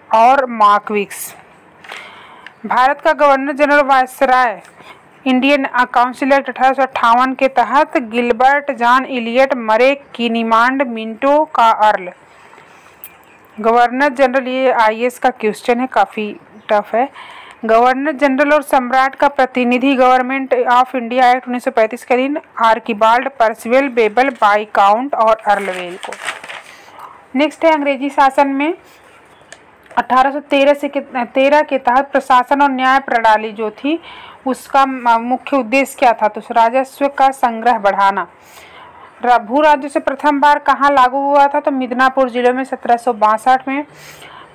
और मार्कविक्स। भारत का governor general viceroy Indian council act 1858 के तहत गिलबर्ट जॉन इलियट मरे किनीमांड मिंटो का अर्ल। गवर्नर जनरल, ये IAS का क्वेश्चन है, काफ़ी टफ है। गवर्नर जनरल और सम्राट का प्रतिनिधि गवर्नमेंट ऑफ इंडिया एक्ट 1935 के अधीन आर्किबाल्ड पर्सिवल बेबल बाईकाउंट और अर्लवेल को। नेक्स्ट है अंग्रेजी शासन में 1813 के तहत प्रशासन और न्याय प्रणाली जो थी उसका मुख्य उद्देश्य क्या था? तो राजस्व का संग्रह बढ़ाना। भू राज्य से प्रथम बार कहाँ लागू हुआ था? तो मिदनापुर जिले में 1762 में।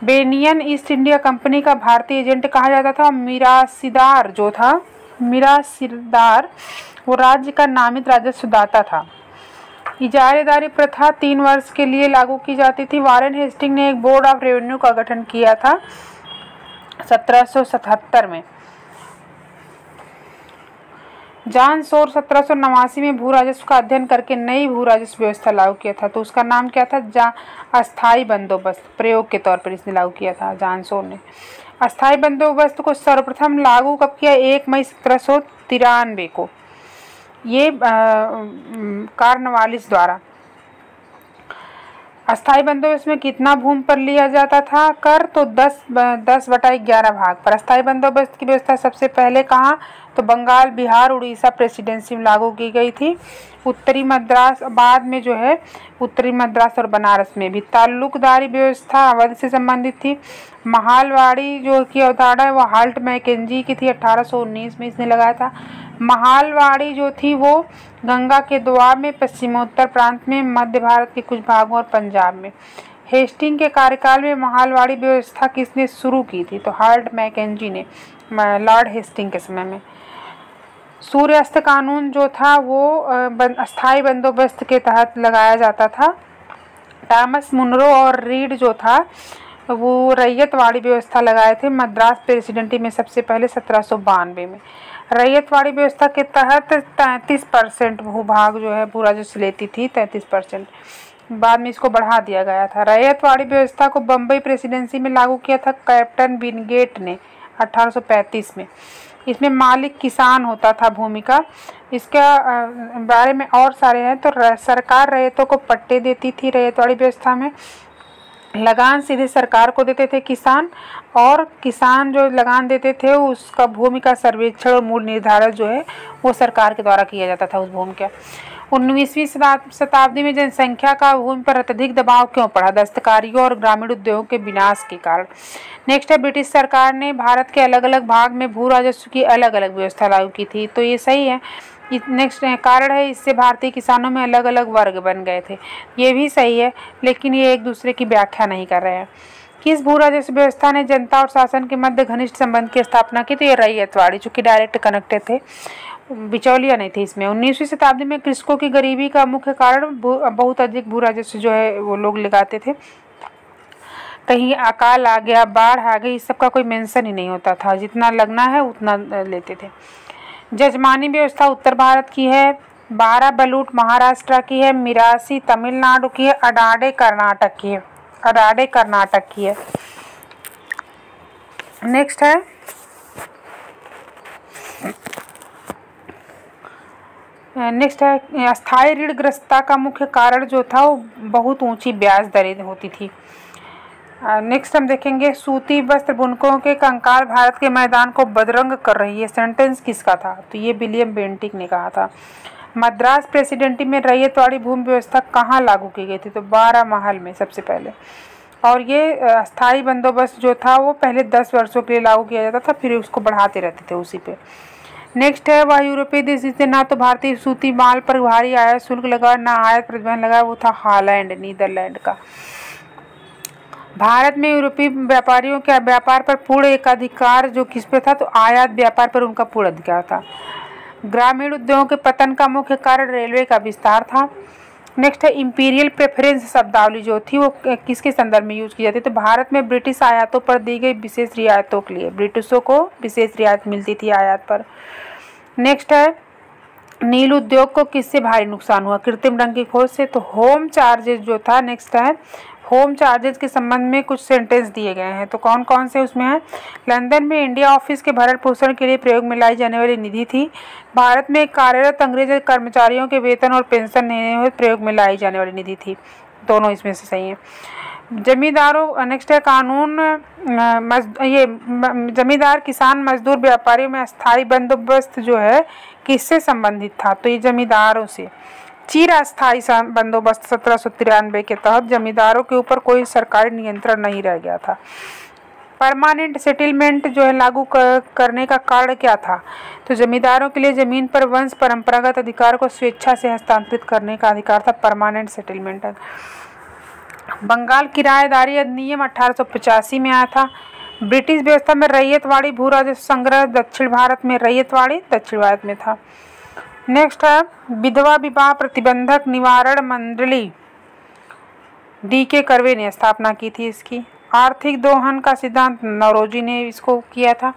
बेनियन ईस्ट इंडिया कंपनी का भारतीय एजेंट कहा जाता था। मिरासीदार जो था, मिरासीदार वो राज्य का नामित राजस्व दाता था। इजारेदारी प्रथा 3 वर्ष के लिए लागू की जाती थी। वारेन हेस्टिंग ने एक बोर्ड ऑफ रेवेन्यू का गठन किया था 1777 में। जॉन सोर 1789 में भू राजस्व का अध्ययन करके नई भू राजस्व व्यवस्था लागू किया था। तो उसका नाम क्या था? अस्थाई बंदोबस्त। प्रयोग के तौर पर इसने लागू किया था जॉन सोर ने। अस्थाई बंदोबस्त को सर्वप्रथम लागू कब किया? 1 मई 1793 को, ये कार्नवालिस द्वारा। अस्थाई बंदोबस्त में कितना भूमि पर लिया जाता था कर? तो 10/11 भाग पर। अस्थाई बंदोबस्त की व्यवस्था सबसे पहले कहाँ? तो बंगाल, बिहार, उड़ीसा प्रेसिडेंसी में लागू की गई थी। उत्तरी मद्रास बाद में जो है उत्तरी मद्रास और बनारस में भी। ताल्लुकदारी व्यवस्था अवध से संबंधित थी। महालवाड़ी जो की अवधारणा है वो हाल्ट मैकेंजी की थी, 1819 में इसने लगाया था। महालवाड़ी जो थी वो गंगा के दोआब में, पश्चिमोत्तर प्रांत में, मध्य भारत के कुछ भागों और पंजाब में। हेस्टिंग के कार्यकाल में महालवाड़ी व्यवस्था किसने शुरू की थी? तो हाल्ट मैकेंजी ने, लॉर्ड हेस्टिंग के समय में। सूर्यास्त कानून जो था वो अस्थाई बंदोबस्त के तहत लगाया जाता था। थॉमस मुनरो और रीड जो था वो रैयतवाड़ी व्यवस्था लगाए थे मद्रास प्रेसिडेंसी में सबसे पहले 1792 में। रैयतवाड़ी व्यवस्था के तहत 33% भूभाग जो है भू राजस्व लेती थी, 33%। बाद में इसको बढ़ा दिया गया था। रैयतवाड़ी व्यवस्था को बम्बई प्रेसिडेंसी में लागू किया था कैप्टन विनगेट ने 1835 में। इसमें मालिक किसान होता था भूमि का। इसका बारे में और सारे हैं। तो सरकार रैयतों को पट्टे देती थी रैयतवाड़ी व्यवस्था में। लगान सीधे सरकार को देते थे किसान, और किसान जो लगान देते थे उसका भूमि का सर्वेक्षण और मूल्य निर्धारण जो है वो सरकार के द्वारा किया जाता था उस भूमि का। 19वीं शताब्दी में जनसंख्या का भूमि पर अत्यधिक दबाव क्यों पड़ा? दस्तकारियों और ग्रामीण उद्योगों के विनाश के कारण। नेक्स्ट है, ब्रिटिश सरकार ने भारत के अलग अलग भाग में भू राजस्व की अलग अलग व्यवस्था लागू की थी। तो ये सही है। नेक्स्ट कारण है, इससे भारतीय किसानों में अलग अलग वर्ग बन गए थे। ये भी सही है, लेकिन ये एक दूसरे की व्याख्या नहीं कर रहे हैं। किस भू राजस्व व्यवस्था ने जनता और शासन के मध्य घनिष्ठ संबंध की स्थापना की? तो ये रैयतवाड़ी, चूँकि डायरेक्ट कनेक्टेड थे, बिचौलिया नहीं थे इसमें। 19वीं शताब्दी में कृषकों की गरीबी का मुख्य कारण बहुत अधिक भू राजस्व जो है वो लोग लगाते थे। कहीं अकाल आ गया, बाढ़ आ गई, इस सब का कोई मेंशन ही नहीं होता था। जितना लगना है उतना लेते थे। जजमानी व्यवस्था उत्तर भारत की है। 12 बलूट महाराष्ट्र की है। मिरासी तमिलनाडु की है। अडाडे कर्नाटक की है। अडाडे कर्नाटक की है। नेक्स्ट है अस्थायी ऋणग्रस्तता का मुख्य कारण जो था वो बहुत ऊंची ब्याज दरें होती थी। नेक्स्ट हम देखेंगे, सूती वस्त्र बुनकों के कंकाल भारत के मैदान को बदरंग कर रही है। सेंटेंस किसका था? तो ये विलियम बेंटिक ने कहा था। मद्रास प्रेसिडेंसी में रैयतवाड़ी भूमि व्यवस्था कहाँ लागू की गई थी? तो 12 महल में सबसे पहले। और ये अस्थायी बंदोबस्त जो था वो पहले 10 वर्षों के लिए लागू किया जाता था, फिर उसको बढ़ाते रहते थे उसी पे। नेक्स्ट है, वह यूरोपीय देश जिसने ना तो भारतीय सूती माल पर भारी आयात शुल्क लगा ना आयात प्रतिबंध लगा, वो था हॉलैंड, नीदरलैंड का। भारत में यूरोपीय व्यापारियों के व्यापार पर पूर्ण एकाधिकार जो किस पे था? तो आयात व्यापार पर उनका पूर्ण अधिकार था। ग्रामीण उद्योगों के पतन का मुख्य कारण रेलवे का विस्तार था। नेक्स्ट है, इंपीरियल प्रेफरेंस शब्दावली जो थी वो किसके संदर्भ में यूज की जाती है? तो भारत में ब्रिटिश आयातों पर दी गई विशेष रियायतों के लिए ब्रिटिशों को विशेष रियायत मिलती थी आयात पर। नेक्स्ट है, नील उद्योग को किससे भारी नुकसान हुआ? कृत्रिम रंग की खोज से। तो होम चार्जेस जो था, नेक्स्ट है, होम चार्जेस के संबंध में कुछ सेंटेंस दिए गए हैं। तो कौन कौन से उसमें है? लंदन में इंडिया ऑफिस के भरण पोषण के लिए प्रयोग में लाई जाने वाली निधि थी। भारत में कार्यरत अंग्रेज कर्मचारियों के वेतन और पेंशन देने हुए प्रयोग में लाई जाने वाली निधि थी। दोनों इसमें से सही है। जमींदारों, नेक्स्ट है, कानून ये जमींदार किसान मजदूर व्यापारियों में अस्थायी बंदोबस्त जो है किससे संबंधित था? तो ये जमींदारों से। चिरस्थायी बंदोबस्त 1793 के तहत जमींदारों के ऊपर कोई सरकारी नियंत्रण नहीं रह गया था। परमानेंट सेटलमेंट जो है लागू करने का कारण क्या था? तो जमींदारों के लिए जमीन पर वंश परंपरागत अधिकार को स्वेच्छा से हस्तांतरित करने का अधिकार था, परमानेंट सेटलमेंट। बंगाल किराएदारी अधिनियम 1885 में आया था। ब्रिटिश व्यवस्था में रैयतवाड़ी भू राजस्व संग्रह दक्षिण भारत में रैयतवाड़ी दक्षिण भारत में था। नेक्स्ट है विधवा विवाह प्रतिबंधक निवारण मंडली, DK कर्वे ने स्थापना की थी इसकी। आर्थिक दोहन का सिद्धांत नौरोजी ने इसको किया था।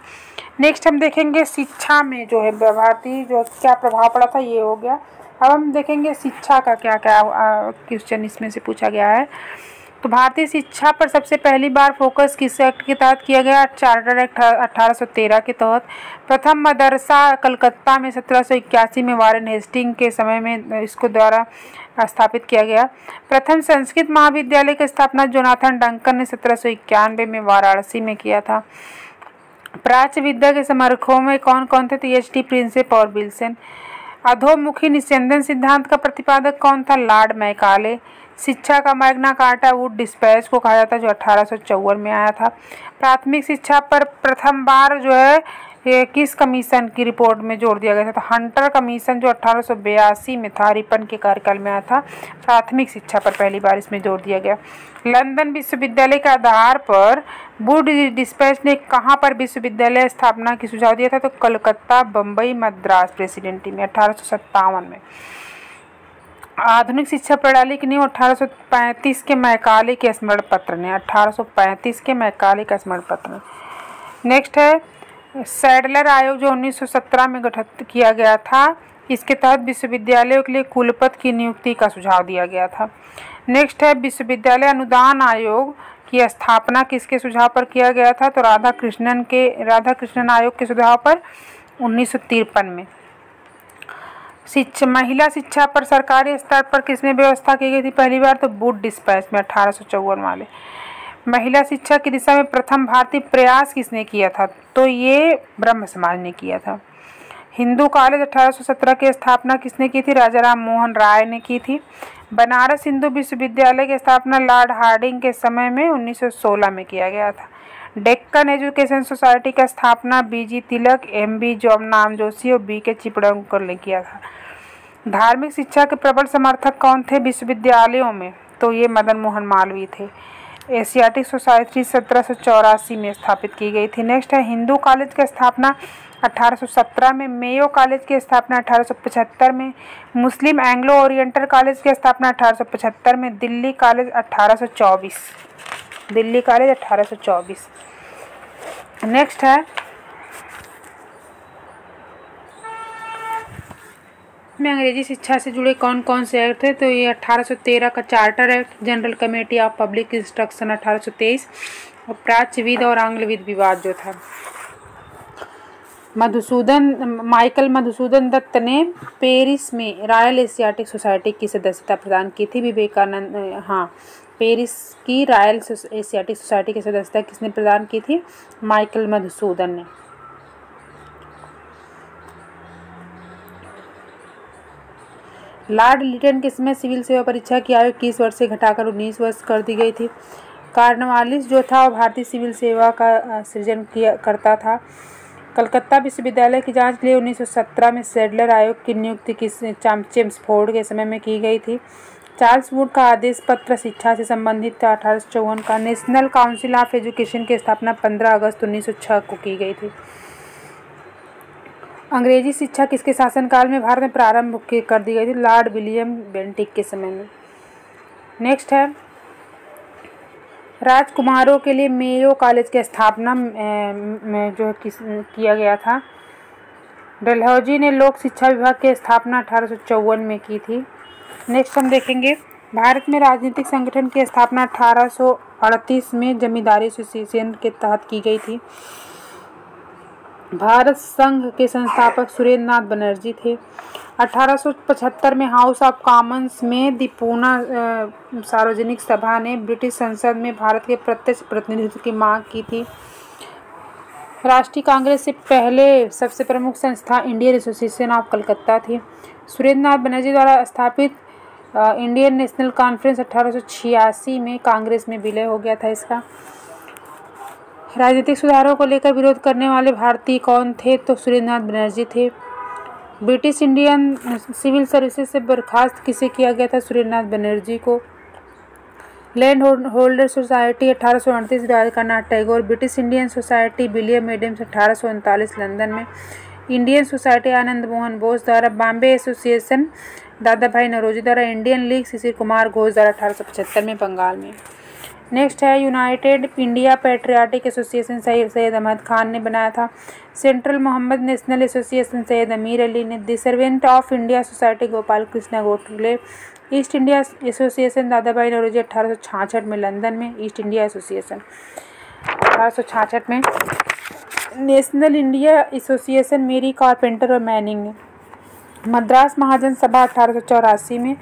नेक्स्ट हम देखेंगे शिक्षा में जो है भारतीय जो क्या प्रभाव पड़ा था, ये हो गया। अब हम देखेंगे शिक्षा का क्या क्या क्वेश्चन इसमें से पूछा गया है। तो भारतीय शिक्षा पर सबसे पहली बार फोकस किस एक्ट के तहत किया गया? चार्टर एक्ट 1813 के तहत। प्रथम मदरसा कलकत्ता में 1781 में वारेन हेस्टिंग के समय में इसको द्वारा स्थापित किया गया। प्रथम संस्कृत महाविद्यालय की स्थापना जोनाथन डंकन ने 1791 में वाराणसी में किया था। प्राच्य विद्या के समर्थकों में कौन कौन थे? तो EHT प्रिंसेप और विल्सन। अधोमुखी निस्यंदन सिद्धांत का प्रतिपादक कौन था? Lord Macaulay. शिक्षा का मैग्ना कार्टा वुड डिस्पैच को कहा जाता है, जो 1854 में आया था। प्राथमिक शिक्षा पर प्रथम बार जो है ये किस कमीशन की रिपोर्ट में जोर दिया गया था? तो हंटर कमीशन, जो 1882 में था, रिपन के कार्यकाल में आया था। प्राथमिक शिक्षा पर पहली बार इसमें जोर दिया गया। लंदन विश्वविद्यालय के आधार पर वुड डिस्पैच ने कहाँ पर विश्वविद्यालय स्थापना की सुझाव दिया था? तो कलकत्ता, बम्बई, मद्रास प्रेसिडेंसी में 1857 में। आधुनिक शिक्षा प्रणाली की नींव 1835 के मैकाले के स्मरण पत्र ने, 1835 के मैकाले का स्मरण पत्र। नेक्स्ट है सैडलर आयोग, जो 1917 में गठित किया गया था। इसके तहत विश्वविद्यालयों के लिए कुलपति की नियुक्ति का सुझाव दिया गया था। नेक्स्ट है विश्वविद्यालय अनुदान आयोग की स्थापना किसके सुझाव पर किया गया था? तो राधाकृष्णन आयोग के सुझाव पर 1953 में। महिला शिक्षा पर सरकारी स्तर पर किसने व्यवस्था की गई थी पहली बार? तो वुड डिस्पैच में 1854 वाले। महिला शिक्षा की दिशा में प्रथम भारतीय प्रयास किसने किया था? तो ये ब्रह्म समाज ने किया था। हिंदू कॉलेज 1817 की स्थापना किसने की थी? राजा राम मोहन राय ने की थी। बनारस हिंदू विश्वविद्यालय की स्थापना लॉर्ड हार्डिंग के समय में 1916 में किया गया था। डेक्कन एजुकेशन सोसाइटी का स्थापना BG तिलक, MB नाम जोशी और BK चिपळूणकर ने किया था। धार्मिक शिक्षा के प्रबल समर्थक कौन थे विश्वविद्यालयों में? तो ये मदन मोहन मालवीय थे। एशियाटिक सोसाइटी 1784 में स्थापित की गई थी। नेक्स्ट है हिंदू कॉलेज की स्थापना 1817 में, मेयो कॉलेज की स्थापना 1875 में, मुस्लिम एंग्लो ओरिएंटल कॉलेज की स्थापना 1875 में, Delhi college 1824। Delhi college 1824। Next है में अंग्रेजी शिक्षा से जुड़े कौन कौन से एक्ट थे? तो ये 1813 का charter act, general committee of public instruction 1823 और प्राच्यविद और आंग्लविद विवाद जो था। माइकल मधुसूदन दत्त ने पेरिस में रॉयल एशियाटिक सोसाइटी की सदस्यता प्रदान की थी। विवेकानंद, पेरिस की रॉयल एशियाटिक सोसाइटी की सदस्यता किसने प्रदान की थी? माइकल मधुसूदन ने। लॉर्ड लिटन के समय सिविल सेवा परीक्षा की आयु 21 वर्ष से घटाकर 19 वर्ष कर दी गई थी। कार्नवालिस जो था वो भारतीय सिविल सेवा का सृजन करता था। कलकत्ता विश्वविद्यालय की जांच के लिए 1917 में सैडलर आयोग की नियुक्ति चेम्सफोर्ड के समय में की गई थी। चार्ल्स वुड का आदेश पत्र शिक्षा से संबंधित था 1854 का। नेशनल काउंसिल ऑफ एजुकेशन की स्थापना 15 अगस्त 1906 को की गई थी। अंग्रेजी शिक्षा किसके शासनकाल में भारत में प्रारंभ कर दी गई थी? लॉर्ड विलियम बेंटिक के समय में। नेक्स्ट है राजकुमारों के लिए मेयो कॉलेज की स्थापना में जो किया गया था। डलहौजी ने लोक शिक्षा विभाग की स्थापना 1854 में की थी। नेक्स्ट हम देखेंगे भारत में राजनीतिक संगठन की स्थापना 1838 में जमींदारी एसोसिएशन के तहत की गई थी। भारत संघ के संस्थापक सुरेंद्र नाथ बनर्जी थे। 1875 में हाउस ऑफ कॉमन्स में दी पूना सार्वजनिक सभा ने ब्रिटिश संसद में भारत के प्रत्यक्ष प्रतिनिधित्व की मांग की थी। राष्ट्रीय कांग्रेस से पहले सबसे प्रमुख संस्था इंडियन एसोसिएशन ऑफ कलकत्ता थी। सुरेंद्र नाथ बनर्जी द्वारा स्थापित इंडियन नेशनल कॉन्फ्रेंस 1886 में कांग्रेस में विलय हो गया था इसका। राजनीतिक सुधारों को लेकर विरोध करने वाले भारतीय कौन थे? तो सुरेंद्र नाथ बनर्जी थे। ब्रिटिश इंडियन सिविल सर्विसेज से बर्खास्त किसे किया गया था? सुरेंद्र नाथ बनर्जी को। Land holder society 1838 Rabindranath Tagore. British Indian society William Adams 1839 London में। इंडियन सोसाइटी आनंद मोहन बोस द्वारा, बॉम्बे एसोसिएशन दादा भाई नौरोजी द्वारा, इंडियन लीग शिशिर कुमार घोष द्वारा 1875 में बंगाल में। नेक्स्ट है United India patriotic association Syed Ahmad Khan ने बनाया था। Central Mohammad national association Syed Ameer Ali ने। The servant of India society Gopal Krishna Gokhale. East India association Dada Bhai Naoroji 1866 में लंदन में। ईस्ट इंडिया एसोसिएशन 1866 में। नेशनल इंडिया एसोसिएशन मेरी कारपेंटर और मैनिंग ने। मद्रास महाजन सभा 1884 में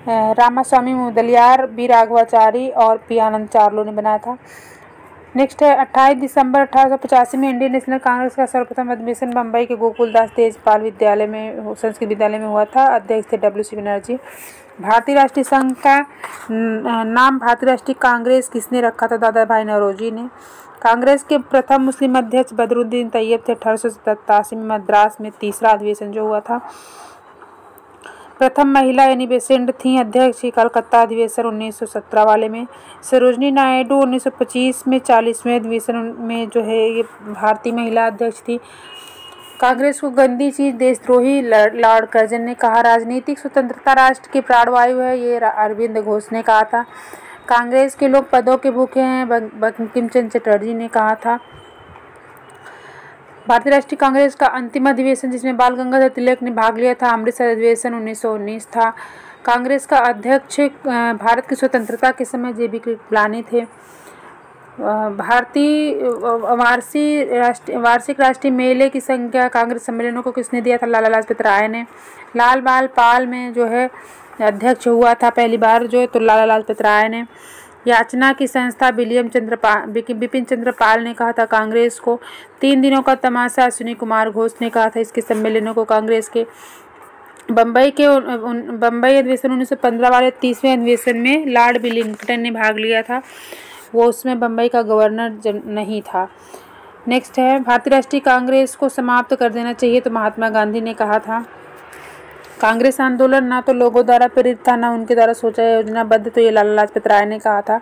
रामास्वामी मुदलियार, बी राघवाचारी और पी आनंद चार्लो ने बनाया था। नेक्स्ट है 28 दिसंबर 1885 में इंडियन नेशनल कांग्रेस का सर्वप्रथम अधिवेशन बम्बई के गोकुलदास तेजपाल विद्यालय में, संस्कृत विद्यालय में हुआ था। अध्यक्ष थे WC बनर्जी। भारतीय राष्ट्रीय संघ का नाम भारतीय राष्ट्रीय कांग्रेस किसने रखा था? दादा भाई नौरोजी ने। कांग्रेस के प्रथम मुस्लिम अध्यक्ष बदरुद्दीन तैयब थे। 1887 में मद्रास में तीसरा अधिवेशन जो हुआ था। प्रथम महिला एनी बेसेंट थी अध्यक्ष। कलकत्ता अधिवेशन 1917 वाले में। सरोजनी नायडू 1925 में 40वें अधिवेशन में जो है ये भारतीय महिला अध्यक्ष थी। कांग्रेस को गंदी चीज देशद्रोही लॉर्ड कर्जन ने कहा। राजनीतिक स्वतंत्रता राष्ट्र की प्राणवायु है, ये अरविंद घोष ने कहा था। कांग्रेस के लोग पदों के भूखे हैं, बंकिम चंद्र चटर्जी ने कहा था। भारतीय राष्ट्रीय कांग्रेस का अंतिम अधिवेशन जिसमें बाल गंगाधर तिलक ने भाग लिया था, अमृतसर अधिवेशन 1919 था। कांग्रेस का अध्यक्ष भारत की स्वतंत्रता के समय JB कृपलानी थे। भारतीय वार्षिक राष्ट्रीय मेले की संख्या कांग्रेस सम्मेलनों को किसने दिया था? लाला लाजपत राय ने। लाल बाल पाल में जो है अध्यक्ष हुआ था पहली बार जो है तो लाला लाजपत राय ने। याचना की संस्था बिपिन चंद्र पाल ने कहा था कांग्रेस को। 3 दिनों का तमाशा अश्विनी कुमार घोष ने कहा था इसके सम्मेलनों को कांग्रेस के। बम्बई अधिवेशन 1915 वाले 30वें अधिवेशन में लॉर्ड विलिंगटन ने भाग लिया था, वो उसमें बम्बई का गवर्नर नहीं था। नेक्स्ट है भारतीय राष्ट्रीय कांग्रेस को समाप्त कर देना चाहिए तो महात्मा गांधी ने कहा था। कांग्रेस आंदोलन ना तो लोगों द्वारा प्रेरित था ना उनके द्वारा सोचा योजनाबद्ध, तो ये लाला लाजपत राय ने कहा था।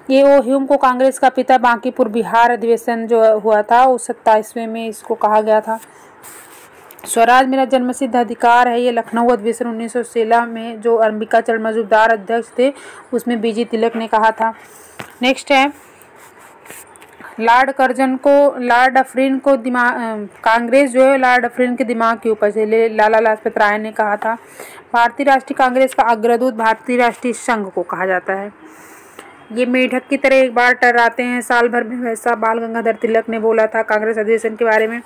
ये ओ ह्यूम को कांग्रेस का पिता बांकीपुर बिहार अधिवेशन जो हुआ था उस 27वें में इसको कहा गया था। स्वराज मेरा जन्मसिद्ध अधिकार है, ये लखनऊ अधिवेशन 1916 में जो अंबिका चरण मजूमदार अध्यक्ष थे उसमें BG तिलक ने कहा था। नेक्स्ट है लॉर्ड कर्जन को लॉर्ड अफरीन को कांग्रेस जो है लॉर्ड अफरीन के दिमाग की उपज है, लाला लाजपत राय ने कहा था। भारतीय राष्ट्रीय कांग्रेस का अग्रदूत भारतीय राष्ट्रीय संघ को कहा जाता है। ये मेढक की तरह एक बार टर्राते हैं साल भर में, वैसा बाल गंगाधर तिलक ने बोला था कांग्रेस अधिवेशन के बारे में।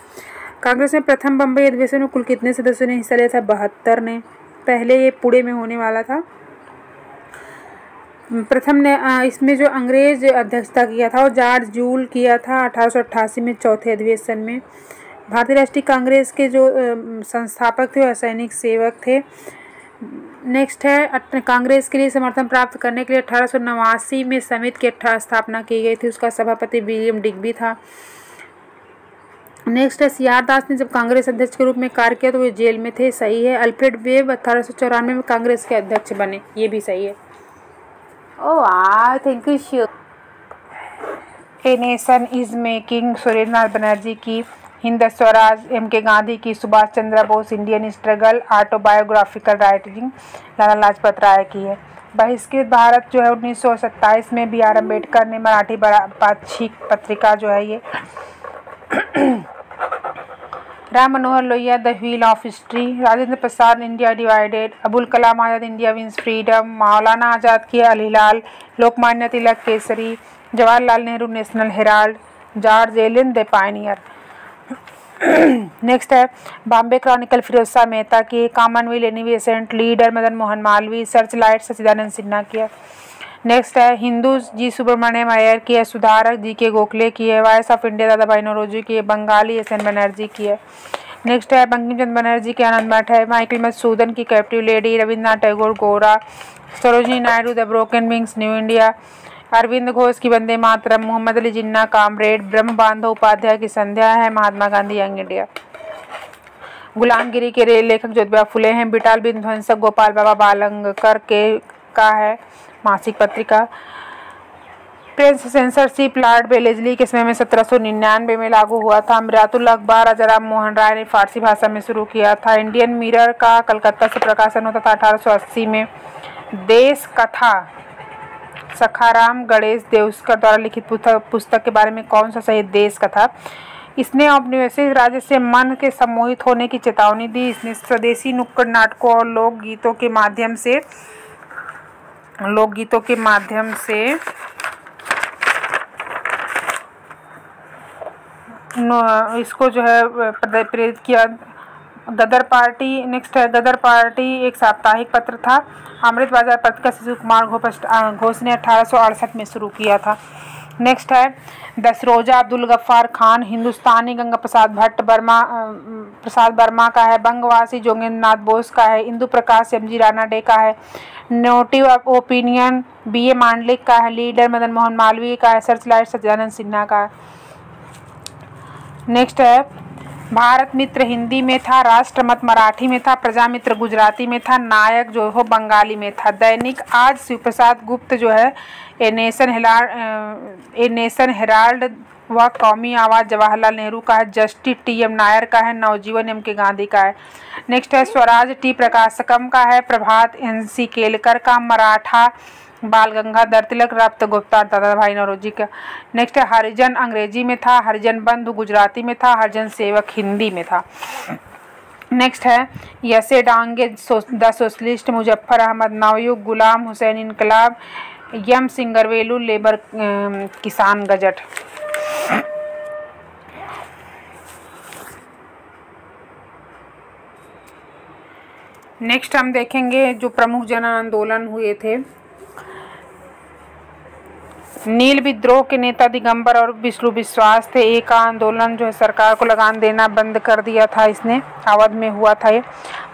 कांग्रेस में प्रथम बम्बई अधिवेशन में कुल कितने सदस्यों ने हिस्सा लिया था? 72 ने। पहले ये पुणे में होने वाला था। प्रथम ने इसमें जो अंग्रेज अध्यक्षता किया था वो जॉर्ज जूल किया था 1888 में चौथे अधिवेशन में। भारतीय राष्ट्रीय कांग्रेस के जो संस्थापक थे वो असैनिक सेवक थे। नेक्स्ट है कांग्रेस के लिए समर्थन प्राप्त करने के लिए 1889 में समिति की स्थापना की गई थी, उसका सभापति विलियम डिग्बी था। नेक्स्ट है CR दास ने जब कांग्रेस अध्यक्ष के रूप में कार्य किया तो वे जेल में थे, सही है। अल्फ्रेड वेब 1894 में कांग्रेस के अध्यक्ष बने, ये भी सही है। Oh thank you. A nation is making Surendranath Banerjee की, हिंद स्वराज MK गांधी की, Subhash Chandra Bose Indian Struggle autobiographical writing Lala Lajpat Rai की है। बहिष्कृत भारत जो है 1927 में BR अम्बेडकर ने, मराठी पाक्षिक पत्रिका जो है ये। Ram Manohar Lohia the Wheel of History, Rajendra Prasad India Divided, Abul Kalam Azad India Wins Freedom, Maulana Azad की Al Hilal, Lokmanya Tilak Kesari, Jawaharlal Nehru National Herald, George Allen the Pioneer. Next है बॉम्बे क्रॉनिकल फिरोज शाह मेहता की, Commonwealth Annie Besant Leader Madan Mohan Malaviya, Searchlight Sachchidananda Sinha की है। नेक्स्ट है हिंदू जी सुब्रमण्यम अय्यर की है, सुधारक JK गोखले की है, वॉइस ऑफ इंडिया दादा भाई नौरोजी की है, बंगाली SN बनर्जी की है। नेक्स्ट है बंकिम चंद्र बनर्जी के आनंद मठ है, माइकल मधुसूदन की captive lady, Rabindranath Tagore Gora, Sarojini Naidu the Broken Wings New India, Aurobindo Ghosh की वंदे मातरम, मोहम्मद अली जिन्ना कामरेड, ब्रह्म बांधव उपाध्याय की संध्या है, महात्मा गांधी यंग इंडिया। गुलामगिरी के लेखक ज्योतिबा फुले हैं, बिटाल विध्वंसक गोपाल बाबा बालंगकर के का है मासिक पत्रिका। प्रेस सेंसरशिप लॉर्ड वेलेस्ली के समय में 1799 में लागू हुआ था। मिरातुल अखबार राजा राम मोहन राय ने फारसी भाषा में शुरू किया था। इंडियन मिरर का कलकत्ता से प्रकाशन होता था 1880 में। देश कथा सखाराम गणेश देवस्कर द्वारा लिखित पुस्तक के बारे में कौन सा सही? देश कथा। इसने औपनिवेशिक राज्य से मन के सम्मोहित होने की चेतावनी दी। इसने स्वदेशी नुक्कड़ नाटकों और लोकगीतों के माध्यम से इसको जो है प्रेरित किया। गदर पार्टी, नेक्स्ट है गदर पार्टी एक साप्ताहिक पत्र था। अमृत बाजार पत्रिका शिशु कुमार घोष ने 1868 में शुरू किया था। नेक्स्ट है दसरोजा अब्दुल गफ्फार खान, हिंदुस्तानी गंगा प्रसाद वर्मा का है। बंगवासी जोगेंद्र नाथ बोस का है। इंदु प्रकाश एमजी रानाडे का है। नोटिव ऑफ ओपिनियन बीए मांडलिक का है। लीडर मदन मोहन मालवीय का है। सर्चलाइट सत्यानंद सिन्हा का है। नेक्स्ट है भारत मित्र हिंदी में था। राष्ट्रमत मराठी में था। प्रजामित्र गुजराती में था। नायक जो हो बंगाली में था। दैनिक आज शिवप्रसाद गुप्त जो है ए नेशन हेराल्ड व कौमी आवाज़ जवाहरलाल नेहरू का है। Justice TM. नायर का है। नवजीवन एम.के. गांधी का है। नेक्स्ट है स्वराज टी. प्रकाशकम का है। प्रभात एन.सी. केलकर का। मराठा बाल गंगाधर तिलक। रफ्त गुप्ता दादा भाई नौरोजी का। नेक्स्ट है हरिजन अंग्रेजी में था। हरिजन बंधु गुजराती में था। हरिजन सेवक हिंदी में था। नेक्स्ट है यसे डांगे द सोशलिस्ट मुजफ्फर अहमद नवयुग। गुलाम हुसैन इनकलाब। यम सिंगरवेलू लेबर किसान गजट। नेक्स्ट हम देखेंगे जो प्रमुख जन आंदोलन हुए थे। नील विद्रोह के नेता दिगंबर और विष्णु विश्वास थे। एक आंदोलन जो है सरकार को लगान देना बंद कर दिया था। इसने अवध में हुआ था। ये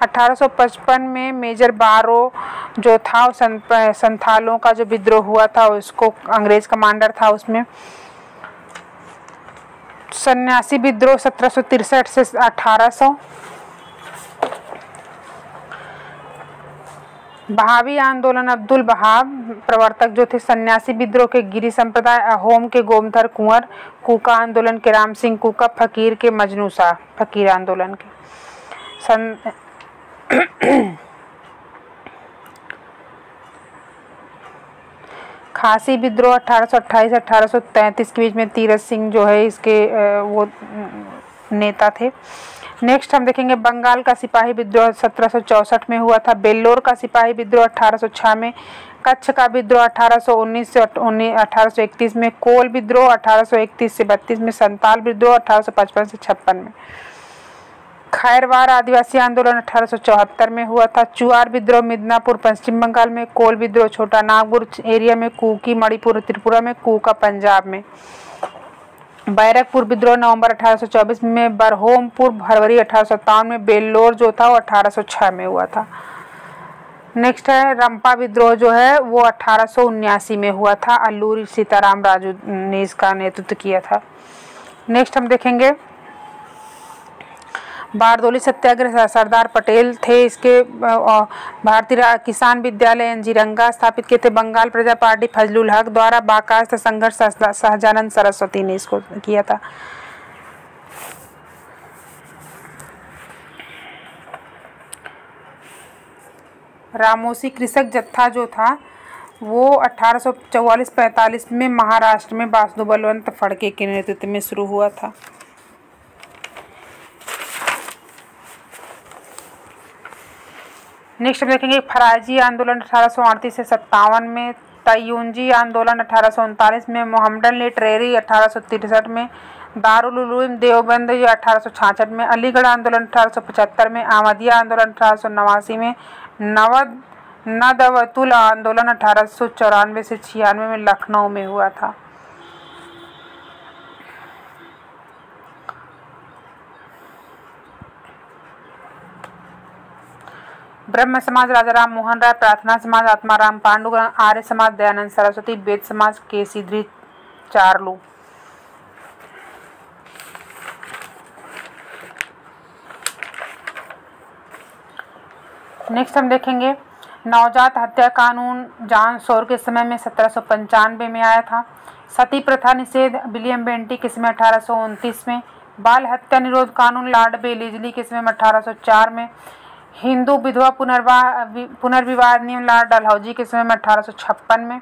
1855 में मेजर बारो जो था संथालों का जो विद्रोह हुआ था उसको अंग्रेज कमांडर था। उसमें सन्यासी विद्रोह 1763 से 1800। बहावी आंदोलन अब्दुल बहाव प्रवर्तक जो थे। सन्यासी विद्रोह के गिरी संप्रदाय। अहोम के गोमधर कुंवर। कूका आंदोलन के राम सिंह कूका। फकीर के मजनू शाह फकीर आंदोलन के खासी विद्रोह 1828 1833 के बीच में तीरथ सिंह जो है इसके वो नेता थे। नेक्स्ट हम देखेंगे बंगाल का सिपाही विद्रोह 1764 में हुआ था। बेल्लोर का सिपाही विद्रोह 1806 में। कच्छ का विद्रोह 1819 से 1831 में। कोल विद्रोह 1831 से 32 में। संताल विद्रोह 1855 से 56 में। खैरवार आदिवासी आंदोलन 1874 में हुआ था। चुआर विद्रोह मिदनापुर पश्चिम बंगाल में। कोल विद्रोह छोटा नागपुर एरिया में। कुकी मणिपुर त्रिपुरा में। कूका पंजाब में। बैरकपुर विद्रोह नवंबर 1824 में। बरहोमपुर फरवरी 1857 में। बेल्लोर जो था वो 1806 में हुआ था। नेक्स्ट है रंपा विद्रोह जो है वो 1879 में हुआ था। अल्लूरी सीताराम राजू ने इसका नेतृत्व किया था। नेक्स्ट हम देखेंगे बारदोली सत्याग्रह सरदार पटेल थे। इसके भारतीय किसान विद्यालय एनजीरंगा स्थापित किए थे। बंगाल प्रजा पार्टी फजलुल हक द्वारा। बाकायदा संघर्ष सहजानंद सरस्वती ने इसको किया था। रामोसी कृषक जत्था जो था वो 1844-45 में महाराष्ट्र में वासुदेव बलवंत फड़के के नेतृत्व में शुरू हुआ था। नेक्स्ट हम देखेंगे फराजी आंदोलन 1838 से 57 में। तयूंजी आंदोलन 1839 में। मोहम्मदन लिटरेरी 1863 में। दारुल उलूम देवबंद 1866 में। अलीगढ़ आंदोलन 1875 में। अहमदिया आंदोलन 1889 में। नदवतुल आंदोलन 1894 से 96 में लखनऊ में हुआ था। ब्रह्म समाज राजा राम मोहन राय। प्रार्थना समाज आत्माराम पांडुरंग। आर्य समाज दयानंद सरस्वती। वेद समाज केसीधर चार्लू। नेक्स्ट हम देखेंगे नवजात हत्या कानून जॉन शोर के समय में 1795 में आया था। सती प्रथा निषेध विलियम बेंटिक के समय 1829 में। बाल हत्या निरोध कानून लॉर्ड बेलेजली के समय में 1804 में। हिंदू विधवा पुनर्विवाह नियम लॉर्ड डलहौजी के समय में 1856 में।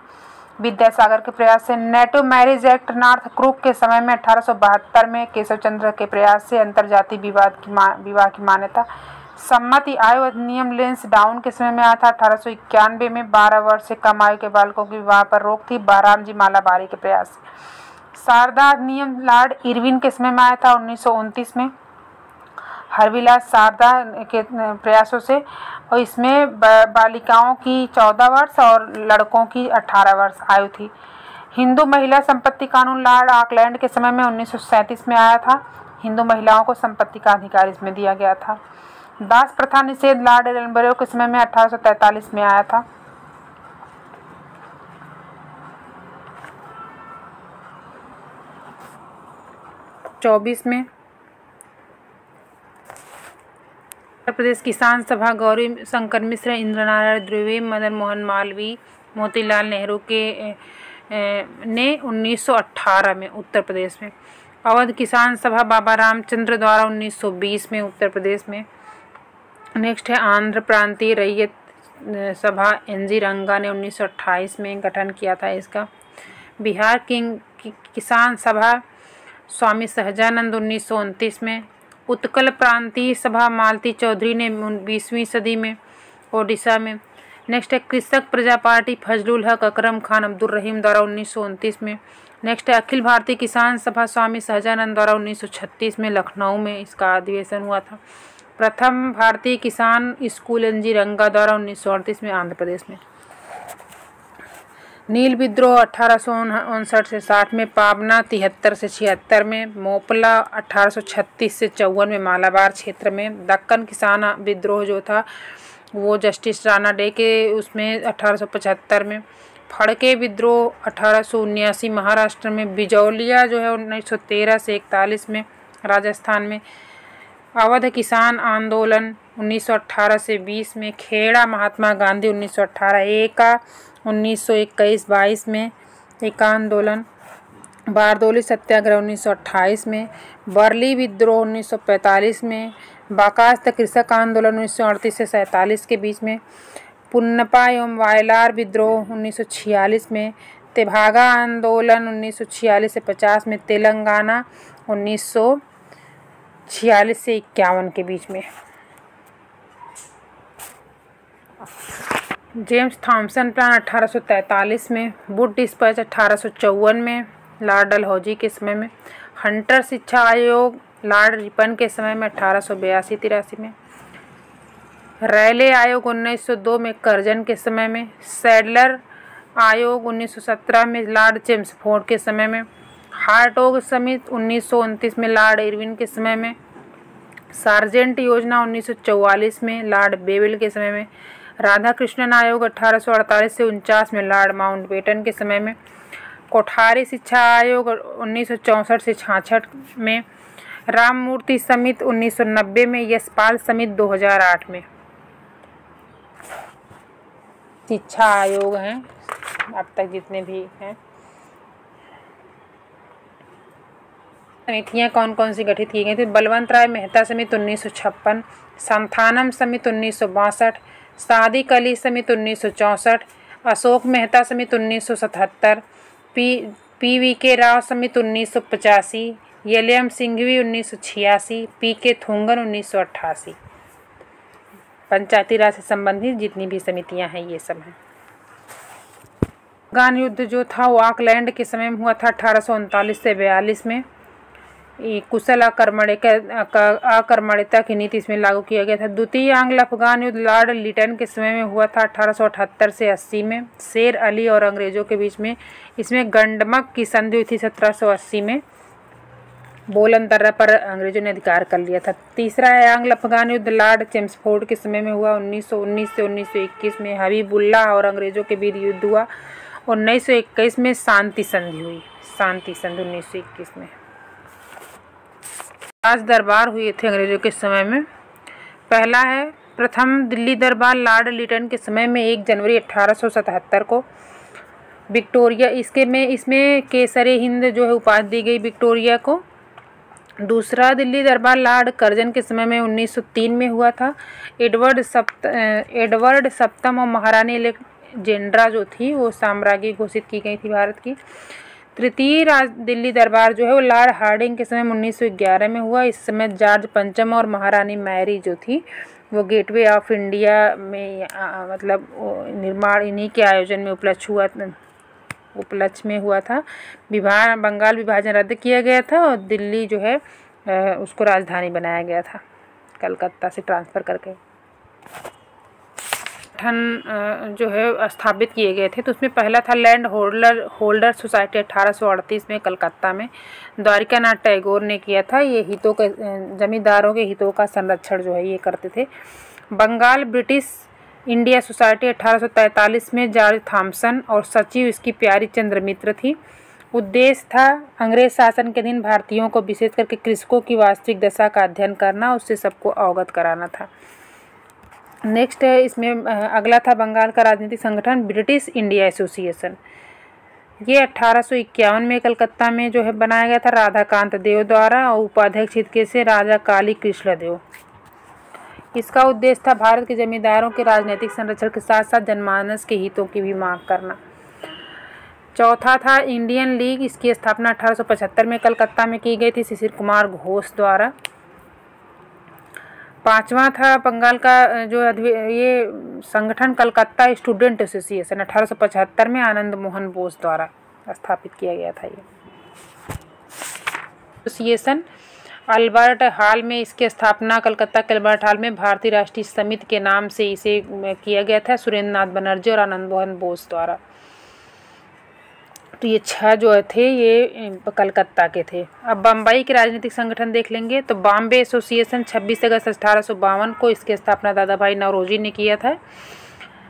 विद्यासागर के प्रयास से native marriage act north crook के समय में 1872 में। केशव चंद्र के प्रयास से अंतर्जातीय विवाह की मान्यता। सम्मति आयु अधिनियम लेंस डाउन के समय में आया था 1891 में। 12 वर्ष से कम आयु के बालकों के विवाह पर रोक थी बहराम जी मालाबारी के प्रयास से। शारदा अधिनियम लॉर्ड इरविन के समय में आया था 1929 में हरविलास शारदा के प्रयासों से, और इसमें बालिकाओं की 14 वर्ष और लड़कों की 18 वर्ष आयु थी। हिंदू महिला संपत्ति कानून लॉर्ड ऑकलैंड के समय में 1937 में आया था। हिंदू महिलाओं को संपत्ति का अधिकार इसमें दिया गया था। दास प्रथा निषेध लॉर्ड एलनबरो के समय में 1843 में आया था। चौबीस में उत्तर प्रदेश किसान सभा गौरी शंकर मिश्र, इंद्र नारायण ध्रुवे, मदन मोहन मालवीय, मोतीलाल नेहरू के ने 1918 में उत्तर प्रदेश में। अवध किसान सभा बाबा रामचंद्र द्वारा 1920 में उत्तर प्रदेश में। नेक्स्ट है आंध्र प्रांतीय रैयत सभा एनजी रंगा ने 1928 में गठन किया था इसका। बिहार किसान सभा स्वामी सहजानंद 1929 में। उत्कल प्रांतीय सभा मालती चौधरी ने 20वीं सदी में ओडिशा में। नेक्स्ट है कृषक प्रजा पार्टी फजलुल हक अकरम खान अब्दुल रहीम द्वारा 1929 में। नेक्स्ट है अखिल भारतीय किसान सभा स्वामी सहजानंद द्वारा 1936 में लखनऊ में इसका अधिवेशन हुआ था। प्रथम भारतीय किसान स्कूल एनजी रंगा द्वारा 1938 में आंध्र प्रदेश में। नील विद्रोह 1859 से 60 में। पाबना 73 से 76 में। मोपला 1836 से 54 में मालाबार क्षेत्र में। दक्कन किसान विद्रोह जो था वो जस्टिस राणा डे के उसमें 1875 में। फड़के विद्रोह 1879 महाराष्ट्र में। बिजौलिया जो है 1913 से 41 में राजस्थान में। अवध किसान आंदोलन 1918 से 20 में। खेड़ा महात्मा गांधी 1918 एका 1921-22 में एक आंदोलन। बारदोली सत्याग्रह 1928 में। बरली विद्रोह 1945 में। बाकास्त कृषक आंदोलन 1938 से 47 के बीच में। पुन्नपा एवं वायलार विद्रोह 1946 में। तेभागा आंदोलन 1946 से 50 में। तेलंगाना 1946 से 51 के बीच में। जेम्स थॉमसन प्लान 1843 में। वुड डिस्पैच 1854 में लॉर्ड डलहौजी के समय में। हंटर शिक्षा आयोग लॉर्ड रिपन के समय में 1882-83 में। रैले आयोग 1902 में कर्जन के समय में। सैडलर आयोग 1917 में लॉर्ड चेम्सफोर्ड के समय में। हार्टोग समिति 1929 में लॉर्ड इरविन के समय में। सार्जेंट योजना 1944 में लॉर्ड बेवेल के समय में। राधा कृष्णन आयोग 1848 से 49 में लॉर्ड माउंटबेटन के समय में। कोठारी शिक्षा आयोग 1964 से 66 में। राममूर्ति समिति 1990 में। यशपाल समिति 2008 में। शिक्षा आयोग हैं अब तक जितने भी हैं। समितियाँ कौन कौन सी गठित की गई थी? बलवंत राय मेहता समिति 1956। संथानम समिति 1962। सादिक अली समिति 1964। अशोक मेहता समिति 1977। पी.वी.के. राव समिति 1985। विलियम सिंघवी 1986। पी.के. थुंगन 1988। पंचायती राज से संबंधित जितनी भी समितियां हैं ये सब हैं। अफगान युद्ध जो था वो ऑकलैंड के समय में हुआ था 1839 से 42 में। कुशल आक्रमणिकता की नीति इसमें लागू किया गया था। द्वितीय आंग्ल अफगान युद्ध लॉर्ड लिटन के समय में हुआ था 1878 से 80 में शेर अली और अंग्रेजों के बीच में। इसमें गंडमक की संधि हुई थी 1780 में। बोलन दर्रा पर अंग्रेजों ने अधिकार कर लिया था। तीसरा है आंग्ल अफगान युद्ध लॉर्ड चेम्सफोर्ड के समय में हुआ 1919 से 1921 में। हबीबुल्लाह और अंग्रेजों के बीच युद्ध हुआ। 1921 में शांति संधि हुई। शांति संधि 1921 में। राज दरबार हुए थे अंग्रेजों के समय में। पहला है प्रथम दिल्ली दरबार लॉर्ड लिटन के समय में 1 जनवरी 1877 को विक्टोरिया इसमें केसरे हिंद जो है उपाधि दी गई विक्टोरिया को। दूसरा दिल्ली दरबार लॉर्ड कर्जन के समय में 1903 में हुआ था। एडवर्ड सप्तम और महारानी एलेक्जेंड्रा जो थी वो साम्राज्ञी घोषित की गई थी भारत की। तृतीय दिल्ली दरबार जो है वो लॉर्ड हार्डिंग के समय में 1911 में हुआ। इस समय जॉर्ज पंचम और महारानी मैरी जो थी वो गेटवे ऑफ इंडिया में मतलब निर्माण इन्हीं के आयोजन में उपलक्ष्य में हुआ था। बंगाल विभाजन रद्द किया गया था और दिल्ली जो है उसको राजधानी बनाया गया था कलकत्ता से ट्रांसफ़र करके। संगठन जो है स्थापित किए गए थे तो उसमें पहला था लैंड होल्डर सोसाइटी 1838 में कलकत्ता में द्वारिकानाथ टैगोर ने किया था। ये हितों के जमींदारों के हितों का संरक्षण जो है ये करते थे। बंगाल ब्रिटिश इंडिया सोसाइटी 1843 में जॉर्ज थॉमसन और सचिव इसकी प्यारी चंद्र मित्र थी। उद्देश्य था अंग्रेज शासन के अधीन भारतीयों को विशेष करके कृषकों की वास्तविक दशा का अध्ययन करना, उससे सबको अवगत कराना था। नेक्स्ट है इसमें अगला था बंगाल का राजनीतिक संगठन ब्रिटिश इंडिया एसोसिएशन। ये 1851 में कलकत्ता में जो है बनाया गया था राधाकांत देव द्वारा और उपाध्यक्ष इसके से राजा काली कृष्ण देव। इसका उद्देश्य था भारत के जमींदारों के राजनीतिक संरक्षण के साथ साथ जनमानस के हितों की भी मांग करना। चौथा था इंडियन लीग। इसकी स्थापना 1875 में कलकत्ता में की गई थी शिशिर कुमार घोष द्वारा। पांचवा था बंगाल का जो ये संगठन कलकत्ता स्टूडेंट एसोसिएशन 1875 में आनंद मोहन बोस द्वारा स्थापित किया गया था। ये एसोसिएशन अल्बर्ट हॉल में इसकी स्थापना कलकत्ता के अल्बर्ट हॉल में भारतीय राष्ट्रीय समिति के नाम से इसे किया गया था सुरेंद्र नाथ बनर्जी और आनंद मोहन बोस द्वारा। तो ये 6 जो थे ये कलकत्ता के थे। अब बम्बई के राजनीतिक संगठन देख लेंगे तो बॉम्बे एसोसिएशन 26 अगस्त 1852 को इसकी स्थापना दादा भाई नौरोजी ने किया था।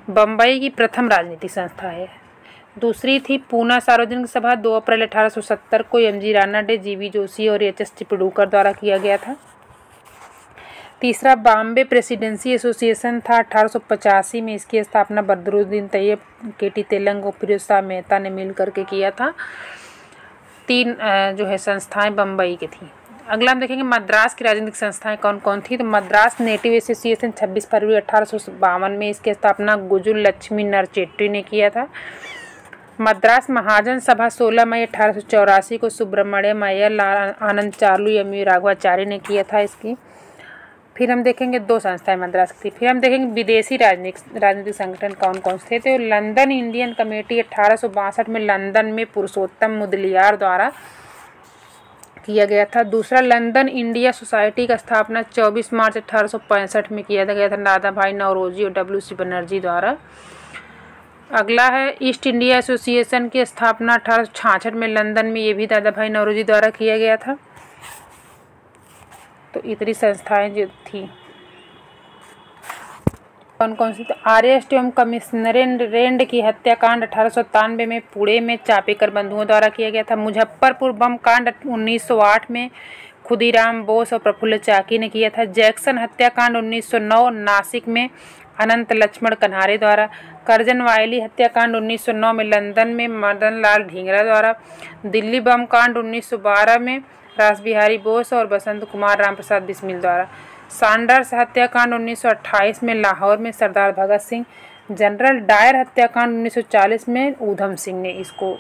बम्बई की प्रथम राजनीतिक संस्था है। दूसरी थी पूना सार्वजनिक सभा 2 अप्रैल 1870 को एम.जी. रानडे, जी.वी. जोशी और एच.एस. चिपड़ूकर द्वारा किया गया था। तीसरा बॉम्बे प्रेसिडेंसी एसोसिएशन था 1885 में। इसकी स्थापना बदरुद्दीन तैयब, के.टी. तेलंग और फिरोज शाह मेहता ने मिल करके किया था। 3 जो है संस्थाएं बम्बई की थी। अगला हम देखेंगे मद्रास की राजनीतिक संस्थाएं कौन कौन थी। तो मद्रास नेटिव एसोसिएशन 26 फरवरी 1852 में इसकी स्थापना गुजुल लक्ष्मी नरचेट्टी ने किया था। मद्रास महाजन सभा 16 मई 1884 को सुब्रमण्यम अय्यर, आनंद चार्लू, एम.वी. राघवाचारी ने किया था इसकी। फिर हम देखेंगे 2 संस्थाएं मद्रास की थी। फिर हम देखेंगे विदेशी राजनीतिक संगठन कौन कौन से थे। तो लंदन इंडियन कमेटी 1862 में लंदन में पुरुषोत्तम मुदलियार द्वारा किया गया था। दूसरा लंदन इंडिया सोसाइटी का स्थापना 24 मार्च 1865 में किया गया था दादा भाई नौरोजी और डब्ल्यू.सी. बनर्जी द्वारा। अगला है ईस्ट इंडिया एसोसिएशन की स्थापना 1866 में लंदन में, ये भी दादा भाई नौरोजी द्वारा किया गया था। तो इतनी संस्थाएं जो थी कौन कौन सी। तो आर्यस्ट एवं कमिश्नरेंड की हत्याकांड 1897 में पुणे में चापेकर बंधुओं द्वारा किया गया था। मुजफ्फरपुर बम कांड 1908 में खुदीराम बोस और प्रफुल्ल चाकी ने किया था। जैक्सन हत्याकांड 1909 नासिक में अनंत लक्ष्मण कन्हारे द्वारा। करजन वायली हत्याकांड 1909 में लंदन में मदन लाल ढींगरा द्वारा। दिल्ली बम कांड 1912 में रास बिहारी बोस और बसंत कुमार रामप्रसाद बिस्मिल द्वारा। सैंडर्स हत्याकांड 1928 में लाहौर में सरदार भगत सिंह। जनरल डायर हत्याकांड 1940 में ऊधम सिंह ने इसको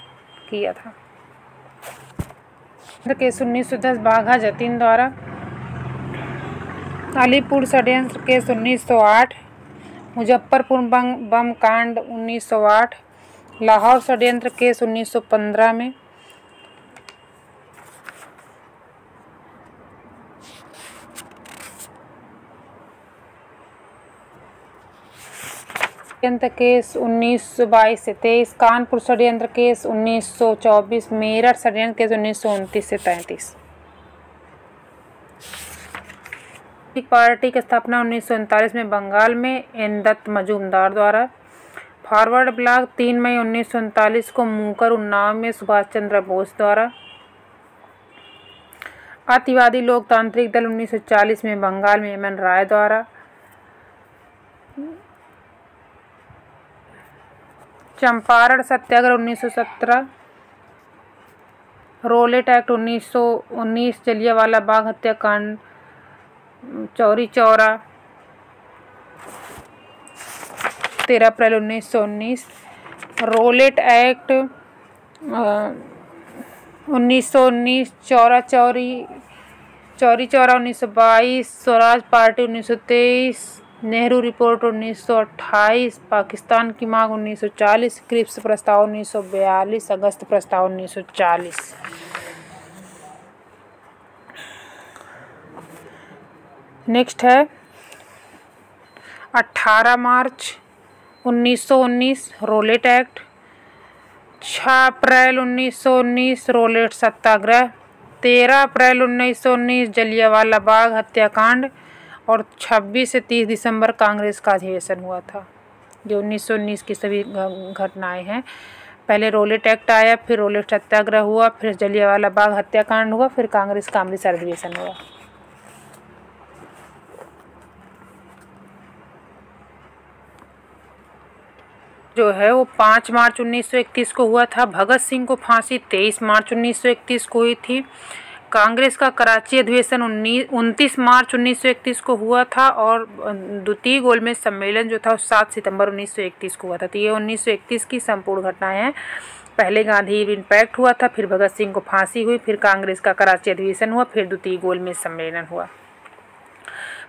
किया था। केस 1910 बाघा जतीन द्वारा। अलीपुर षड्यंत्र केस 1908। मुजफ्फरपुर बम कांड 1908। लाहौर षड्यंत्र केस 1915 में। षड्यंत्र केस 1922 से 23। कानपुर षड्यंत्र केस 1924। मेरठ षड्यंत्र केस 1929 से 33। पार्टी की स्थापना 1939 में बंगाल में एन दत्त मजूमदार द्वारा। फॉरवर्ड ब्लॉक 3 मई 1939 को मूकर उन्नाव में सुभाष चंद्र बोस द्वारा। अतिवादी लोकतांत्रिक दल 1940 में बंगाल में एम.एन. राय द्वारा। चंपारण सत्याग्रह 1917, रोलेट एक्ट 1919, जलियांवाला बाग हत्याकांड, चौरी चौरा 13 अप्रैल 1919, Rowlatt Act 1919, Chauri Chaura 1922, Swaraj party 1923, Nehru report 1928, Pakistan की मांग 1940, क्रिप्स प्रस्ताव 1942, अगस्त प्रस्ताव 1940। नेक्स्ट है 18 मार्च 1919 रोलेट एक्ट, 6 अप्रैल 1919 रोलेट सत्याग्रह, 13 अप्रैल 1919 जलियांवाला बाग हत्याकांड और 26 से 30 दिसंबर कांग्रेस का अधिवेशन हुआ था। जो 1919 की सभी घटनाएं हैं। पहले रोलेट एक्ट आया, फिर रोलेट सत्याग्रह हुआ, फिर जलियांवाला बाग हत्याकांड हुआ, फिर कांग्रेस का अमृतसर अधिवेशन हुआ। जो है वो 5 मार्च 1931 को हुआ था। भगत सिंह को फांसी 23 मार्च 1931 को हुई थी। कांग्रेस का कराची अधिवेशन 29 मार्च 1931 को हुआ था और द्वितीय गोलमेज सम्मेलन जो था 7 सितंबर 1931 को हुआ था। तो ये 1931 की संपूर्ण घटनाएं हैं। पहले गांधी इम्पैक्ट हुआ था, फिर भगत सिंह को फांसी हुई, फिर कांग्रेस का कराची अधिवेशन हुआ, फिर द्वितीय गोलमेज सम्मेलन हुआ।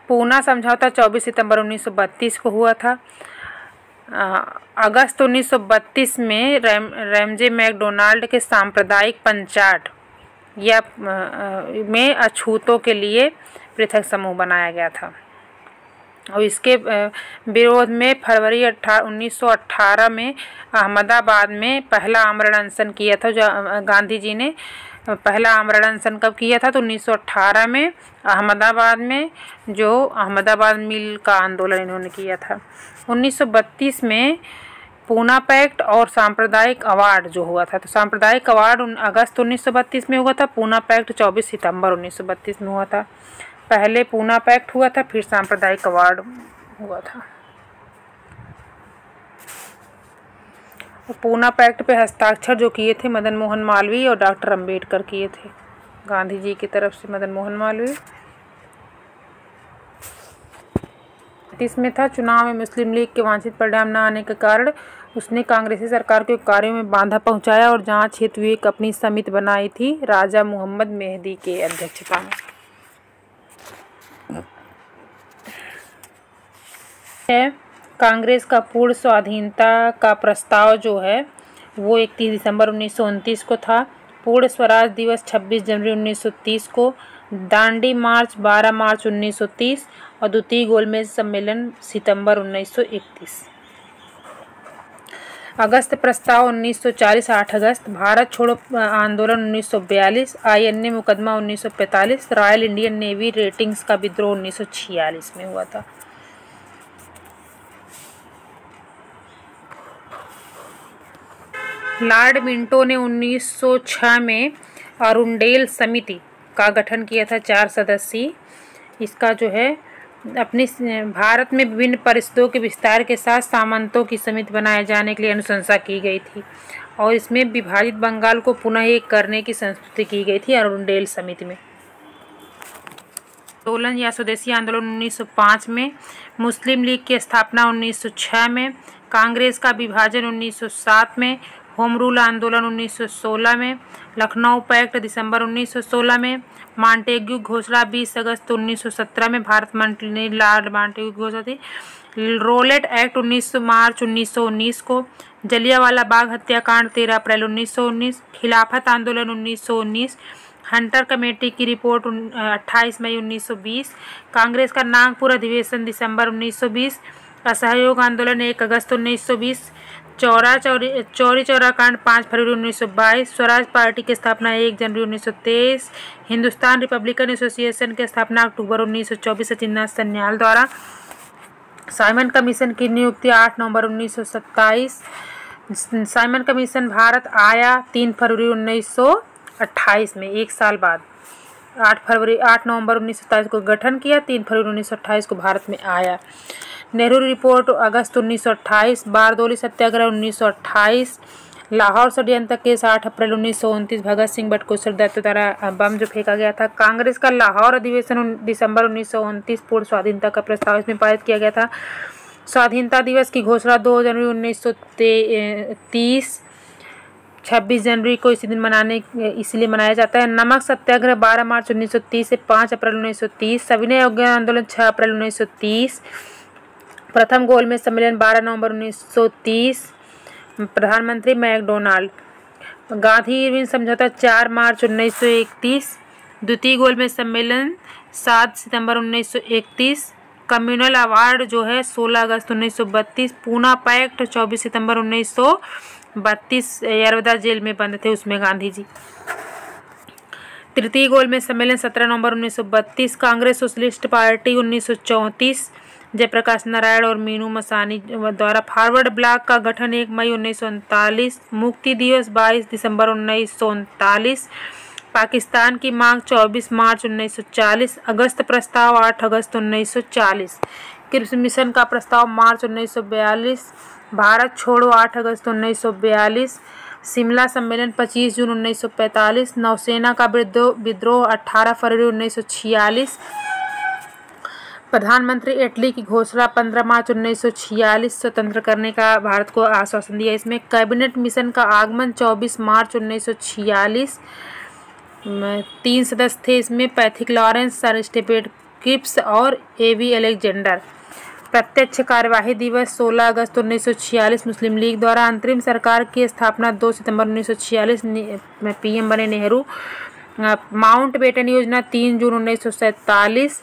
पूना समझौता 24 सितंबर 1932 को हुआ था। अगस्त 1932 में रैमजे मैकडोनाल्ड के सांप्रदायिक पंचायत या में अछूतों के लिए पृथक समूह बनाया गया था और इसके विरोध में फरवरी 1918 में अहमदाबाद में पहला आमरण अनशन किया था। जो गांधी जी ने पहला आमरण अनशन कब किया था? तो 1918 में अहमदाबाद में, जो अहमदाबाद मिल का आंदोलन इन्होंने किया था। 1932 में पूना पैक्ट और सांप्रदायिक अवार्ड जो हुआ था, तो सांप्रदायिक अवार्ड अगस्त 1932 में हुआ था। पूना पैक्ट 24 सितंबर 1932 में हुआ था। पहले पूना पैक्ट हुआ था, फिर सांप्रदायिक अवार्ड हुआ था। पूना पैक्ट पे हस्ताक्षर जो किए थे मदन मोहन मालवीय और डॉक्टर अंबेडकर किए थे, गांधी जी की तरफ से मदन मोहन मालवीय। इसमें था चुनाव में मुस्लिम लीग के वांछित परिणाम न आने के कारण उसने कांग्रेसी सरकार के कार्यों में बाधा पहुंचाया और जांच हेतु एक अपनी समिति बनाई थी राजा मोहम्मद मेहदी के अध्यक्षता में। कांग्रेस का पूर्ण स्वाधीनता का प्रस्ताव जो है वो 31 दिसंबर 1929 को था। पूर्ण स्वराज दिवस 26 जनवरी 1930 को, दांडी मार्च 12 मार्च 1930 और द्वितीय गोलमेज सम्मेलन सितंबर 1931। अगस्त प्रस्ताव 1940 8 अगस्त, भारत छोड़ो आंदोलन 1942, INA मुकदमा 1945, रॉयल इंडियन नेवी रेटिंग्स का विद्रोह 1946 में हुआ था। लॉर्ड मिंटो ने 1906 में अरुंडेल समिति का गठन किया था 4 सदस्यीय। इसका जो है अपनी भारत में विभिन्न परिस्थितियों के विस्तार के साथ सामंतों की समिति बनाए जाने के लिए अनुशंसा की गई थी और इसमें विभाजित बंगाल को पुनः एक करने की संस्तुति की गई थी अरुंडेल समिति में। आंदोलन या स्वदेशी आंदोलन 1905 में, मुस्लिम लीग की स्थापना 1906 में, कांग्रेस का विभाजन 1907 में, होम रूल आंदोलन 1916 में, लखनऊ पैक्ट दिसंबर 1916 में, मांटेग्यू घोषणा 20 अगस्त 1917 में भारत मंत्री ने लॉर्ड मांटेग्यू की घोषणा थी, रोलेट एक्ट 19 मार्च 1919 को, जलियांवाला बाग हत्याकांड 13 अप्रैल 1919, खिलाफत आंदोलन 1919, हंटर कमेटी की रिपोर्ट 28 मई 1920, कांग्रेस का नागपुर अधिवेशन दिसंबर 1920, असहयोग आंदोलन 1 अगस्त 1920, चौरी चौरा कांड 5 फरवरी 1922, स्वराज पार्टी की स्थापना 1 जनवरी 1923, हिंदुस्तान रिपब्लिकन एसोसिएशन की स्थापना अक्टूबर 1924 सचिंद्रनाथ सन्याल द्वारा, साइमन कमीशन की नियुक्ति 8 नवंबर 1927, साइमन कमीशन भारत आया 3 फरवरी 1928 में, एक साल बाद 8 नवंबर 1927 को गठन किया, 3 फरवरी 1928 को भारत में आया। नेहरू रिपोर्ट अगस्त 1928, बारदोली सत्याग्रह 1928, लाहौर षड्यंत्र केस 8 अप्रैल 1929, भगत सिंह बटकोसर दत्त द्वारा बम जो फेंका गया था। कांग्रेस का लाहौर अधिवेशन दिसंबर 1929, पूर्ण स्वाधीनता का प्रस्ताव इसमें पारित किया गया था। स्वाधीनता दिवस की घोषणा 2 जनवरी 1930, 26 जनवरी को इसी दिन इसलिए मनाया जाता है। नमक सत्याग्रह 12 मार्च 1930 से 5 अप्रैल 1930, सविनय अवज्ञा आंदोलन 6 अप्रैल 1930, प्रथम गोलमेज सम्मेलन 12 नवंबर 1930, प्रधानमंत्री मैकडोनाल्ड। गांधी इरविन समझौता 4 मार्च 1931, द्वितीय गोलमेज सम्मेलन 7 सितंबर 1931, कम्युनल अवार्ड जो है 16 अगस्त 1932, पूना पैक्ट 24 सितंबर 1932, यरवदा जेल में बंद थे उसमें गांधी जी। तृतीय गोलमेज सम्मेलन 17 नवंबर 1932, कांग्रेस सोशलिस्ट पार्टी 1934, जयप्रकाश नारायण और मीनू मसानी द्वारा फॉरवर्ड ब्लॉक का गठन 1 मई 1939, मुक्ति दिवस 22 दिसंबर 1939, पाकिस्तान की मांग 24 मार्च 1940, अगस्त प्रस्ताव 8 अगस्त 1940, क्रिप्स मिशन का प्रस्ताव मार्च 1942, भारत छोड़ो 8 अगस्त 1942, शिमला सम्मेलन 25 जून 1945, नौसेना का विद्रोह 18 फरवरी 1946, प्रधानमंत्री इटली की घोषणा 15 मार्च 1946, स्वतंत्र करने का भारत को आश्वासन दिया। इसमें कैबिनेट मिशन का आगमन 24 मार्च 1946, 3 सदस्य थे इसमें, Pethick Lawrence, sir Stephen Cripps और एवी अलेक्जेंडर। प्रत्यक्ष कार्यवाही दिवस 16 अगस्त 1946, मुस्लिम लीग द्वारा अंतरिम सरकार की स्थापना 2 सितंबर 1946 में पीएम बने नेहरू। माउंटबेटन योजना 3 जून 1947,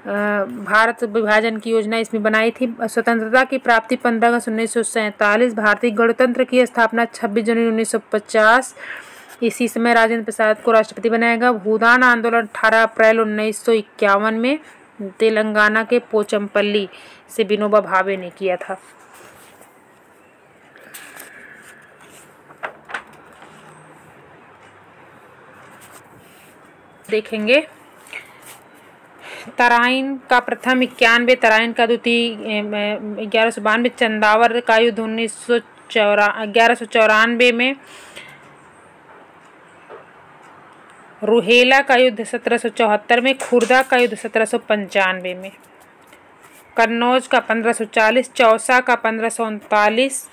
भारत विभाजन की योजना इसमें बनाई थी। स्वतंत्रता की प्राप्ति 15 अगस्त 1947, भारतीय गणतंत्र की स्थापना 26 जनवरी 1950, इसी समय राजेंद्र प्रसाद को राष्ट्रपति बनाया गया। भूदान आंदोलन 18 अप्रैल 1951 में तेलंगाना के पोचमपल्ली से विनोबा भावे ने किया था। देखेंगे तराइन का प्रथम 91, तराइन का द्वितीय 1192, चंदावर का युद्ध 1194 में, रुहेला का युद्ध 1774 में, खुर्दा का युद्ध 1795 में, कन्नौज का 1540, चौसा का 1539,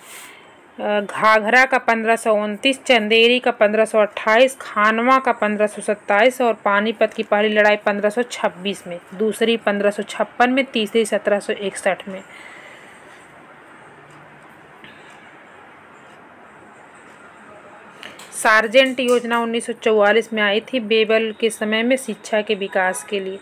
घाघरा का 1529, चंदेरी का 1528, खानवा का 1527 और पानीपत की पहली लड़ाई 1526 में, दूसरी 1556 में, तीसरी 1761 में। सार्जेंट योजना 1944 में आई थी, बेबल के समय में शिक्षा के विकास के लिए।